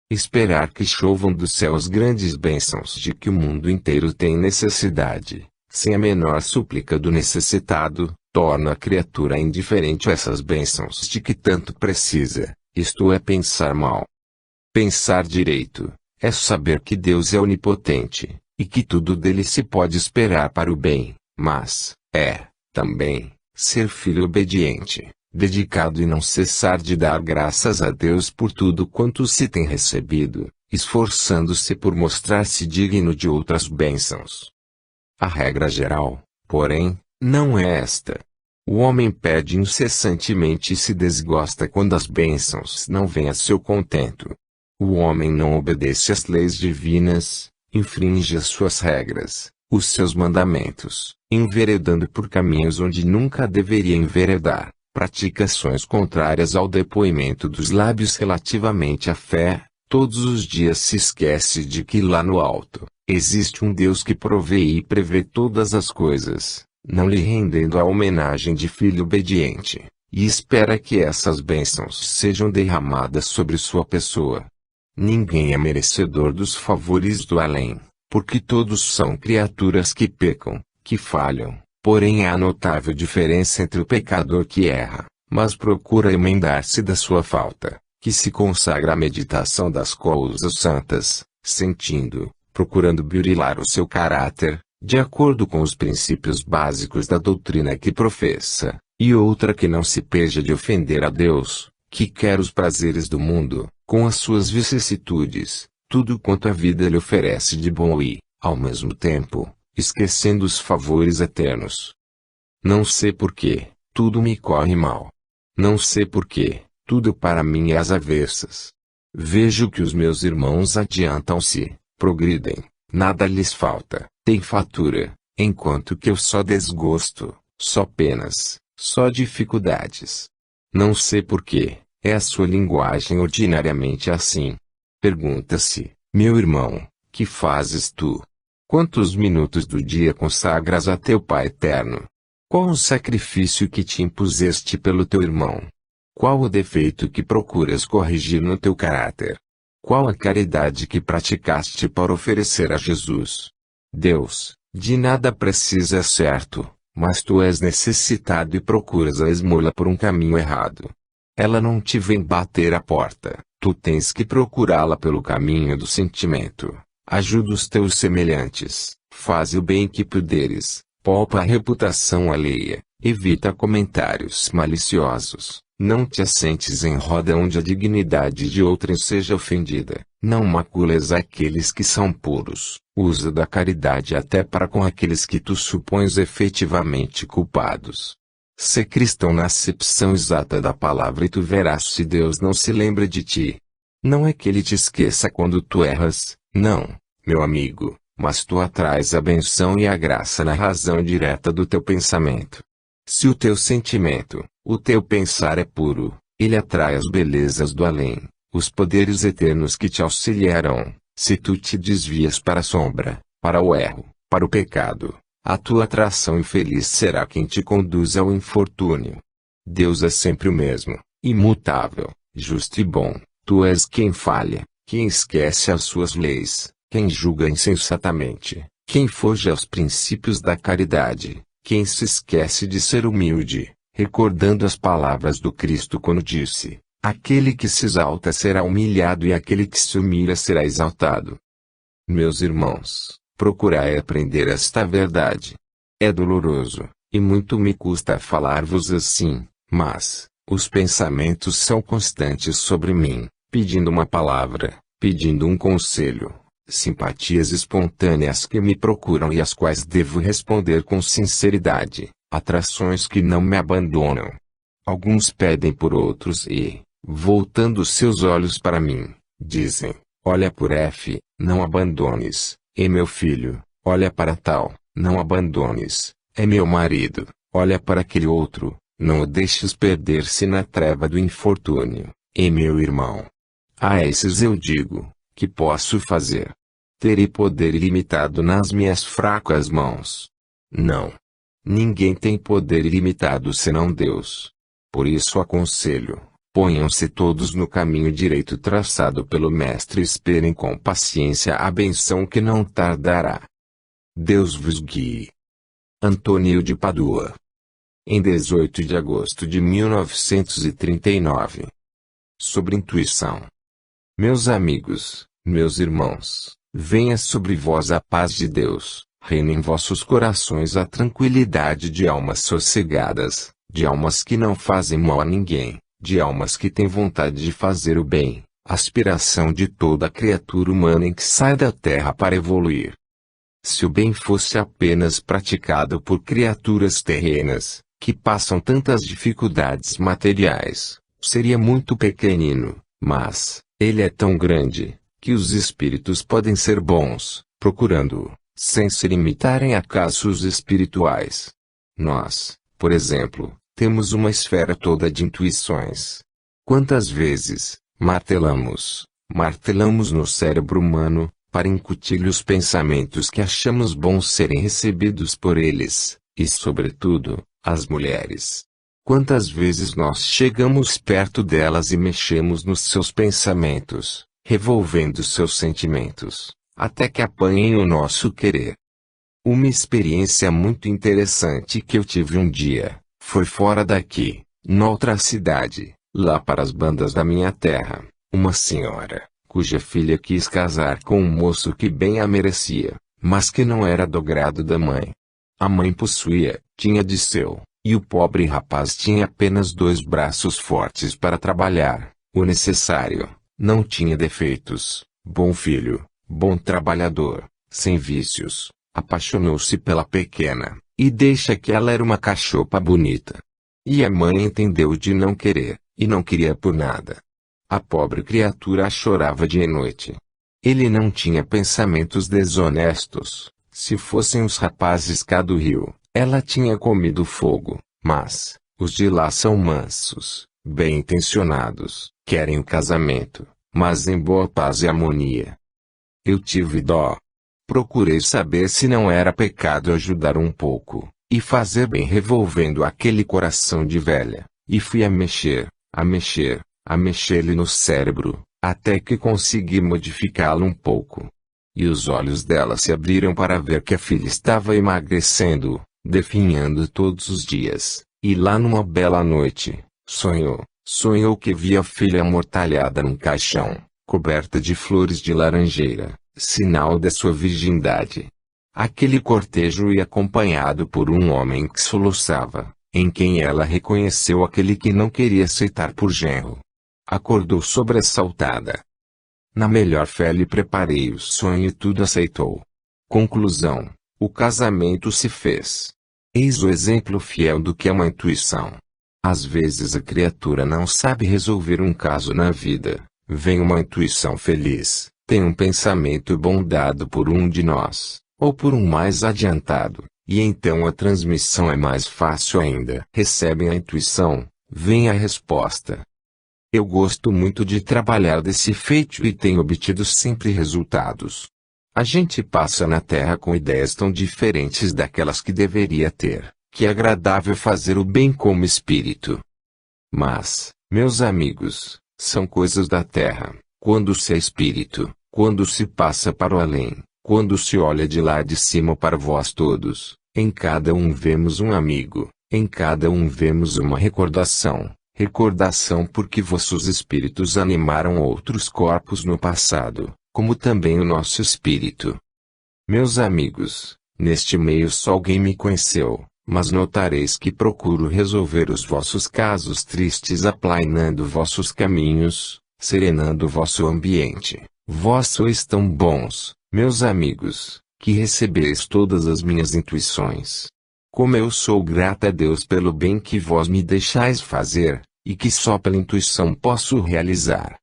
Esperar que chovam do céu as grandes bênçãos de que o mundo inteiro tem necessidade, sem a menor súplica do necessitado, torna a criatura indiferente a essas bênçãos de que tanto precisa, isto é pensar mal. Pensar direito, é saber que Deus é onipotente, e que tudo dele se pode esperar para o bem, mas, também, ser filho obediente, dedicado e não cessar de dar graças a Deus por tudo quanto se tem recebido, esforçando-se por mostrar-se digno de outras bênçãos. A regra geral, porém, não é esta. O homem pede incessantemente e se desgosta quando as bênçãos não vêm a seu contento. O homem não obedece às leis divinas, infringe as suas regras, os seus mandamentos, enveredando por caminhos onde nunca deveria enveredar, pratica ações contrárias ao depoimento dos lábios relativamente à fé, todos os dias se esquece de que lá no alto, existe um Deus que provê e prevê todas as coisas, não lhe rendendo a homenagem de filho obediente, e espera que essas bênçãos sejam derramadas sobre sua pessoa. Ninguém é merecedor dos favores do além, porque todos são criaturas que pecam, que falham, porém há notável diferença entre o pecador que erra, mas procura emendar-se da sua falta, que se consagra à meditação das coisas santas, sentindo, procurando burilar o seu caráter, de acordo com os princípios básicos da doutrina que professa, e outra que não se peja de ofender a Deus, que quer os prazeres do mundo, com as suas vicissitudes, tudo quanto a vida lhe oferece de bom e, ao mesmo tempo, esquecendo os favores eternos. Não sei porquê, tudo me corre mal. Não sei porquê, tudo para mim é às avessas. Vejo que os meus irmãos adiantam-se, progridem, nada lhes falta, têm fatura, enquanto que eu só desgosto, só penas, só dificuldades. Não sei porquê, é a sua linguagem ordinariamente assim. Pergunta-se, meu irmão, que fazes tu? Quantos minutos do dia consagras a teu Pai eterno? Qual o sacrifício que te impuseste pelo teu irmão? Qual o defeito que procuras corrigir no teu caráter? Qual a caridade que praticaste para oferecer a Jesus? Deus, de nada precisa, é certo, mas tu és necessitado e procuras a esmola por um caminho errado. Ela não te vem bater à porta, tu tens que procurá-la pelo caminho do sentimento. Ajuda os teus semelhantes, faz o bem que puderes, poupa a reputação alheia, evita comentários maliciosos, não te assentes em roda onde a dignidade de outrem seja ofendida, não macules aqueles que são puros, usa da caridade até para com aqueles que tu supões efetivamente culpados. Sê cristão na acepção exata da palavra e tu verás se Deus não se lembra de ti. Não é que ele te esqueça quando tu erras, não, meu amigo, mas tu atrás a benção e a graça na razão direta do teu pensamento. Se o teu sentimento, o teu pensar é puro, ele atrai as belezas do além, os poderes eternos que te auxiliarão. Se tu te desvias para a sombra, para o erro, para o pecado, a tua atração infeliz será quem te conduz ao infortúnio. Deus é sempre o mesmo, imutável, justo e bom. Tu és quem falha, quem esquece as suas leis, quem julga insensatamente, quem foge aos princípios da caridade, quem se esquece de ser humilde, recordando as palavras do Cristo quando disse: aquele que se exalta será humilhado e aquele que se humilha será exaltado. Meus irmãos, procurai aprender esta verdade. É doloroso, e muito me custa falar-vos assim, mas os pensamentos são constantes sobre mim, pedindo uma palavra, pedindo um conselho, simpatias espontâneas que me procuram e às quais devo responder com sinceridade, atrações que não me abandonam. Alguns pedem por outros e, voltando seus olhos para mim, dizem: olha por F, não abandones, e meu filho, olha para tal, não abandones, é meu marido, olha para aquele outro, não o deixes perder-se na treva do infortúnio, e meu irmão. A esses eu digo: que posso fazer? Terei poder ilimitado nas minhas fracas mãos? Não. Ninguém tem poder ilimitado senão Deus. Por isso aconselho: ponham-se todos no caminho direito traçado pelo Mestre e esperem com paciência a benção que não tardará. Deus vos guie. Antônio de Padua. Em 18 de agosto de 1939. Sobre intuição. Meus amigos, meus irmãos, venha sobre vós a paz de Deus, reine em vossos corações a tranquilidade de almas sossegadas, de almas que não fazem mal a ninguém, de almas que têm vontade de fazer o bem, aspiração de toda criatura humana em que sai da terra para evoluir. Se o bem fosse apenas praticado por criaturas terrenas, que passam tantas dificuldades materiais, seria muito pequenino, mas ele é tão grande, que os espíritos podem ser bons, procurando-o, sem se limitarem a casos espirituais. Nós, por exemplo, temos uma esfera toda de intuições. Quantas vezes martelamos no cérebro humano, para incutir-lhe os pensamentos que achamos bons serem recebidos por eles, e sobretudo, as mulheres. Quantas vezes nós chegamos perto delas e mexemos nos seus pensamentos, revolvendo seus sentimentos, até que apanhem o nosso querer. Uma experiência muito interessante que eu tive um dia, foi fora daqui, noutra cidade, lá para as bandas da minha terra, uma senhora, cuja filha quis casar com um moço que bem a merecia, mas que não era do grado da mãe. A mãe possuía, tinha de seu, e o pobre rapaz tinha apenas 2 braços fortes para trabalhar, o necessário, não tinha defeitos, bom filho, bom trabalhador, sem vícios, apaixonou-se pela pequena, e deixa que ela era uma cachopa bonita. E a mãe entendeu de não querer, e não queria por nada. A pobre criatura chorava dia e noite. Ele não tinha pensamentos desonestos, se fossem os rapazes cá do Rio, ela tinha comido fogo, mas, os de lá são mansos, bem intencionados, querem o casamento, mas em boa paz e harmonia. Eu tive dó. Procurei saber se não era pecado ajudar um pouco, e fazer bem revolvendo aquele coração de velha, e fui a mexer-lhe no cérebro, até que consegui modificá-lo um pouco. E os olhos dela se abriram para ver que a filha estava emagrecendo, definhando todos os dias, e lá numa bela noite, sonhou que via a filha amortalhada num caixão, coberta de flores de laranjeira, sinal da sua virgindade. Aquele cortejo ia acompanhado por um homem que soluçava, em quem ela reconheceu aquele que não queria aceitar por genro. Acordou sobressaltada. Na melhor fé lhe preparei o sonho e tudo aceitou. Conclusão: o casamento se fez. Eis o exemplo fiel do que é uma intuição. Às vezes a criatura não sabe resolver um caso na vida, vem uma intuição feliz, tem um pensamento bom dado por um de nós, ou por um mais adiantado, e então a transmissão é mais fácil ainda. Recebem a intuição, vem a resposta. Eu gosto muito de trabalhar desse feito e tenho obtido sempre resultados. A gente passa na Terra com ideias tão diferentes daquelas que deveria ter, que é agradável fazer o bem como espírito. Mas, meus amigos, são coisas da Terra, quando se é espírito, quando se passa para o além, quando se olha de lá de cima para vós todos, em cada um vemos um amigo, em cada um vemos uma recordação. Recordação porque vossos espíritos animaram outros corpos no passado, como também o nosso espírito. Meus amigos, neste meio só alguém me conheceu, mas notareis que procuro resolver os vossos casos tristes aplainando vossos caminhos, serenando vosso ambiente. Vós sois tão bons, meus amigos, que recebeis todas as minhas intuições. Como eu sou grata a Deus pelo bem que vós me deixais fazer, e que só pela intuição posso realizar.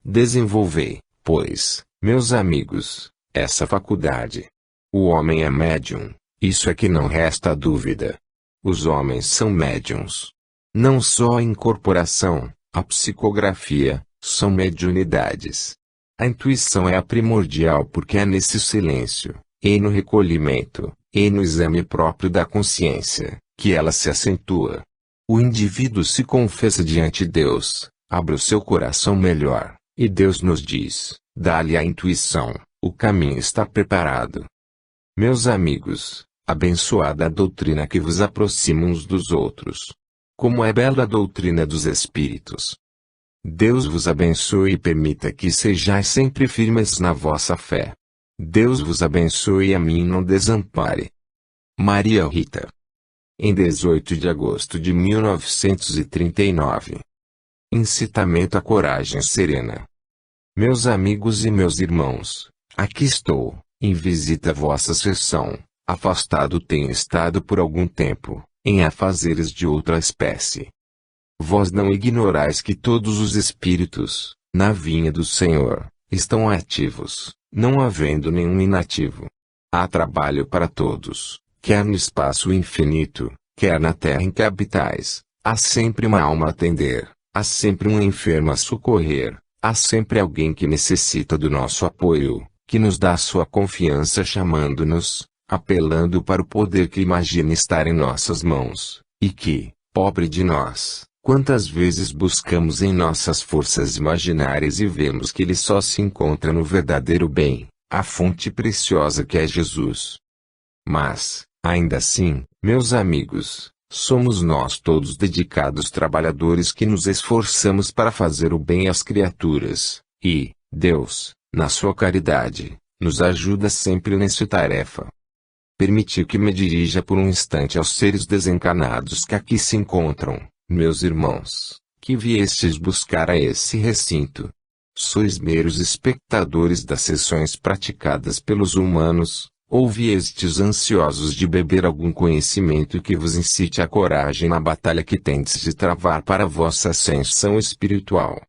Desenvolvei, pois, meus amigos, essa faculdade. O homem é médium, isso é que não resta dúvida. Os homens são médiums. Não só a incorporação, a psicografia, são mediunidades. A intuição é a primordial porque é nesse silêncio, e no recolhimento, e no exame próprio da consciência, que ela se acentua. O indivíduo se confessa diante de Deus, abre o seu coração melhor, e Deus nos diz, dá-lhe a intuição, o caminho está preparado. Meus amigos, abençoada a doutrina que vos aproxima uns dos outros. Como é bela a doutrina dos Espíritos. Deus vos abençoe e permita que sejais sempre firmes na vossa fé. Deus vos abençoe e a mim não desampare. Maria Rita. Em 18 de agosto de 1939. Incitamento à coragem serena. Meus amigos e meus irmãos, aqui estou, em visita à vossa seção, afastado tenho estado por algum tempo, em afazeres de outra espécie. Vós não ignorais que todos os espíritos, na vinha do Senhor, estão ativos, não havendo nenhum inativo. Há trabalho para todos, quer no espaço infinito, quer na terra em que habitais, há sempre uma alma a atender, há sempre um enfermo a socorrer, há sempre alguém que necessita do nosso apoio, que nos dá sua confiança chamando-nos, apelando para o poder que imagina estar em nossas mãos, e que, pobre de nós, quantas vezes buscamos em nossas forças imaginárias e vemos que ele só se encontra no verdadeiro bem, a fonte preciosa que é Jesus. Mas, ainda assim, meus amigos, somos nós todos dedicados trabalhadores que nos esforçamos para fazer o bem às criaturas, e, Deus, na sua caridade, nos ajuda sempre nessa tarefa. Permiti que me dirija por um instante aos seres desencarnados que aqui se encontram, meus irmãos, que viestes buscar a esse recinto. Sois meros espectadores das sessões praticadas pelos humanos, ou viestes ansiosos de beber algum conhecimento que vos incite a coragem na batalha que tendes de travar para a vossa ascensão espiritual.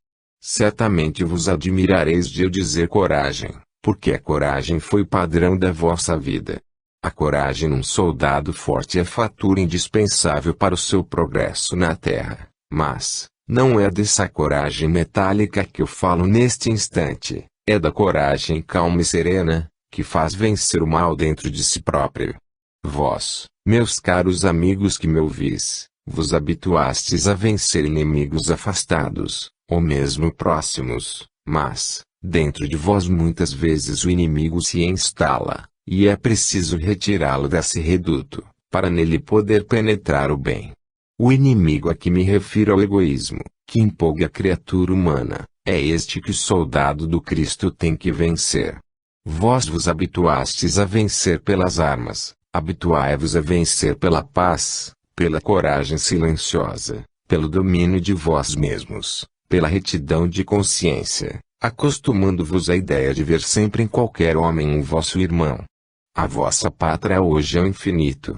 Certamente vos admirareis de eu dizer coragem, porque a coragem foi o padrão da vossa vida. A coragem num soldado forte é fatura indispensável para o seu progresso na terra, mas, não é dessa coragem metálica que eu falo neste instante, é da coragem calma e serena, que faz vencer o mal dentro de si próprio. Vós, meus caros amigos que me ouvis, vos habituastes a vencer inimigos afastados, ou mesmo próximos, mas, dentro de vós muitas vezes o inimigo se instala, e é preciso retirá-lo desse reduto, para nele poder penetrar o bem. O inimigo a que me refiro ao egoísmo, que empolga a criatura humana, é este que o soldado do Cristo tem que vencer. Vós vos habituastes a vencer pelas armas, habituai-vos a vencer pela paz, pela coragem silenciosa, pelo domínio de vós mesmos, pela retidão de consciência, acostumando-vos à ideia de ver sempre em qualquer homem um vosso irmão. A vossa pátria hoje é o infinito.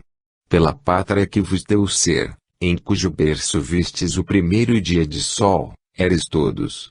Pela pátria que vos deu o ser, em cujo berço vistes o primeiro dia de sol, eres todos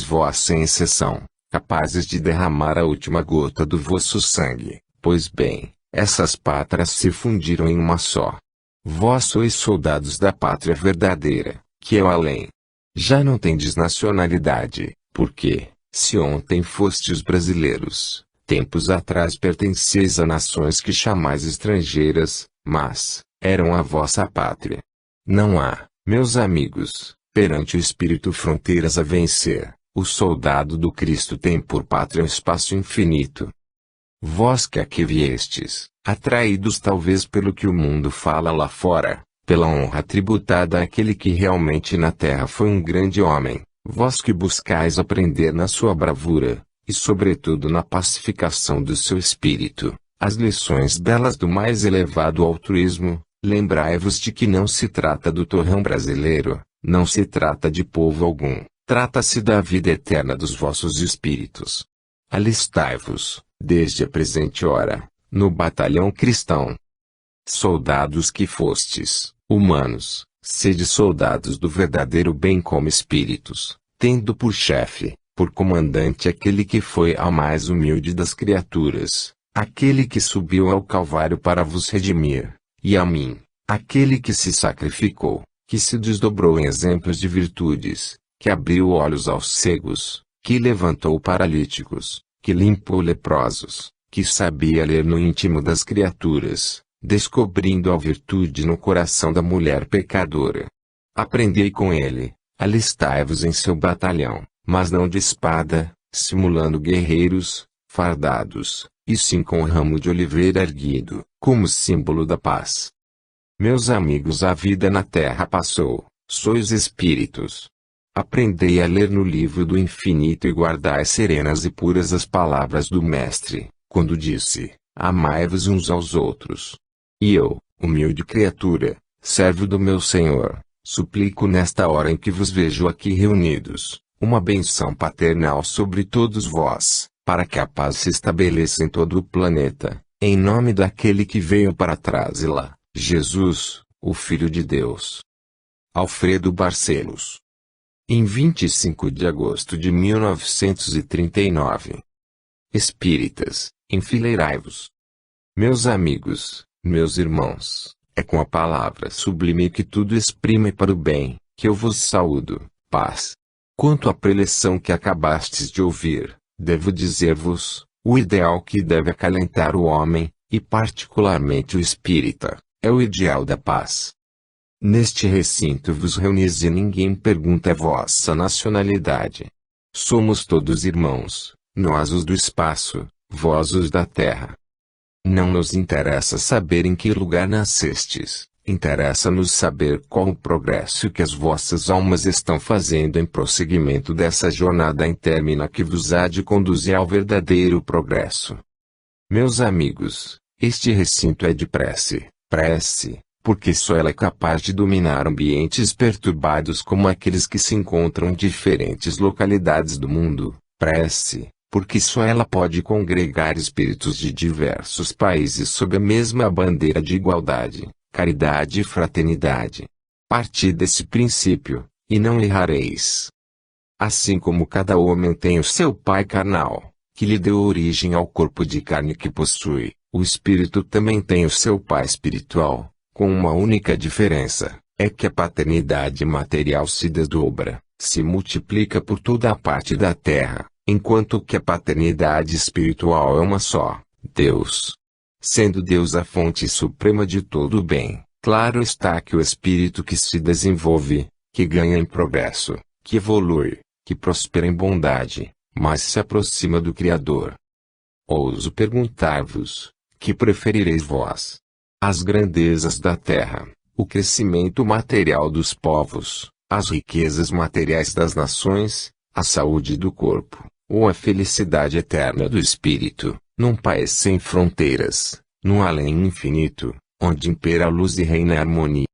vós sem exceção, capazes de derramar a última gota do vosso sangue. Pois bem, essas pátrias se fundiram em uma só. Vós sois soldados da pátria verdadeira, que é o além. Já não tendes nacionalidade, porque, se ontem fostes brasileiros, tempos atrás pertencieis a nações que chamais estrangeiras, mas eram a vossa pátria. Não há, meus amigos, perante o espírito fronteiras a vencer. O soldado do Cristo tem por pátria um espaço infinito. Vós que aqui viestes, atraídos talvez pelo que o mundo fala lá fora, pela honra tributada àquele que realmente na terra foi um grande homem, vós que buscais aprender na sua bravura, e sobretudo na pacificação do seu espírito, as lições belas do mais elevado altruísmo, lembrai-vos de que não se trata do torrão brasileiro, não se trata de povo algum, trata-se da vida eterna dos vossos espíritos. Alistai-vos, desde a presente hora, no batalhão cristão. Soldados que fostes, humanos, sede soldados do verdadeiro bem como espíritos, tendo por chefe, por comandante aquele que foi a mais humilde das criaturas, aquele que subiu ao Calvário para vos redimir, e a mim, aquele que se sacrificou, que se desdobrou em exemplos de virtudes, que abriu olhos aos cegos, que levantou paralíticos, que limpou leprosos, que sabia ler no íntimo das criaturas, descobrindo a virtude no coração da mulher pecadora. Aprendei com ele, alistai-vos em seu batalhão, mas não de espada, simulando guerreiros, fardados, e sim com o ramo de oliveira erguido, como símbolo da paz. Meus amigos, a vida na terra passou, sois espíritos. Aprendei a ler no livro do infinito e guardai serenas e puras as palavras do Mestre, quando disse, amai-vos uns aos outros. E eu, humilde criatura, servo do meu Senhor, suplico nesta hora em que vos vejo aqui reunidos, uma benção paternal sobre todos vós, para que a paz se estabeleça em todo o planeta, em nome daquele que veio para trazê-la, Jesus, o Filho de Deus. Alfredo Barcelos. Em 25 de agosto de 1939. Espíritas, enfileirai-vos. Meus amigos, meus irmãos, é com a palavra sublime que tudo exprime para o bem, que eu vos saúdo, paz. Quanto à preleção que acabastes de ouvir, devo dizer-vos, o ideal que deve acalentar o homem, e particularmente o espírita, é o ideal da paz. Neste recinto vos reunis e ninguém pergunta a vossa nacionalidade. Somos todos irmãos, nós os do espaço, vós os da terra. Não nos interessa saber em que lugar nascestes, interessa-nos saber qual o progresso que as vossas almas estão fazendo em prosseguimento dessa jornada intermina que vos há de conduzir ao verdadeiro progresso. Meus amigos, este recinto é de prece, porque só ela é capaz de dominar ambientes perturbados como aqueles que se encontram em diferentes localidades do mundo. Prece, porque só ela pode congregar espíritos de diversos países sob a mesma bandeira de igualdade, caridade e fraternidade. Parti desse princípio, e não errareis. Assim como cada homem tem o seu pai carnal, que lhe deu origem ao corpo de carne que possui, o espírito também tem o seu pai espiritual. Com uma única diferença, é que a paternidade material se desdobra, se multiplica por toda a parte da terra, enquanto que a paternidade espiritual é uma só, Deus. Sendo Deus a fonte suprema de todo o bem, claro está que o espírito que se desenvolve, que ganha em progresso, que evolui, que prospera em bondade, mas se aproxima do Criador. Ouso perguntar-vos, que preferireis vós? as grandezas da terra, o crescimento material dos povos, as riquezas materiais das nações, a saúde do corpo, ou a felicidade eterna do espírito, num país sem fronteiras, num além infinito, onde impera a luz e reina a harmonia.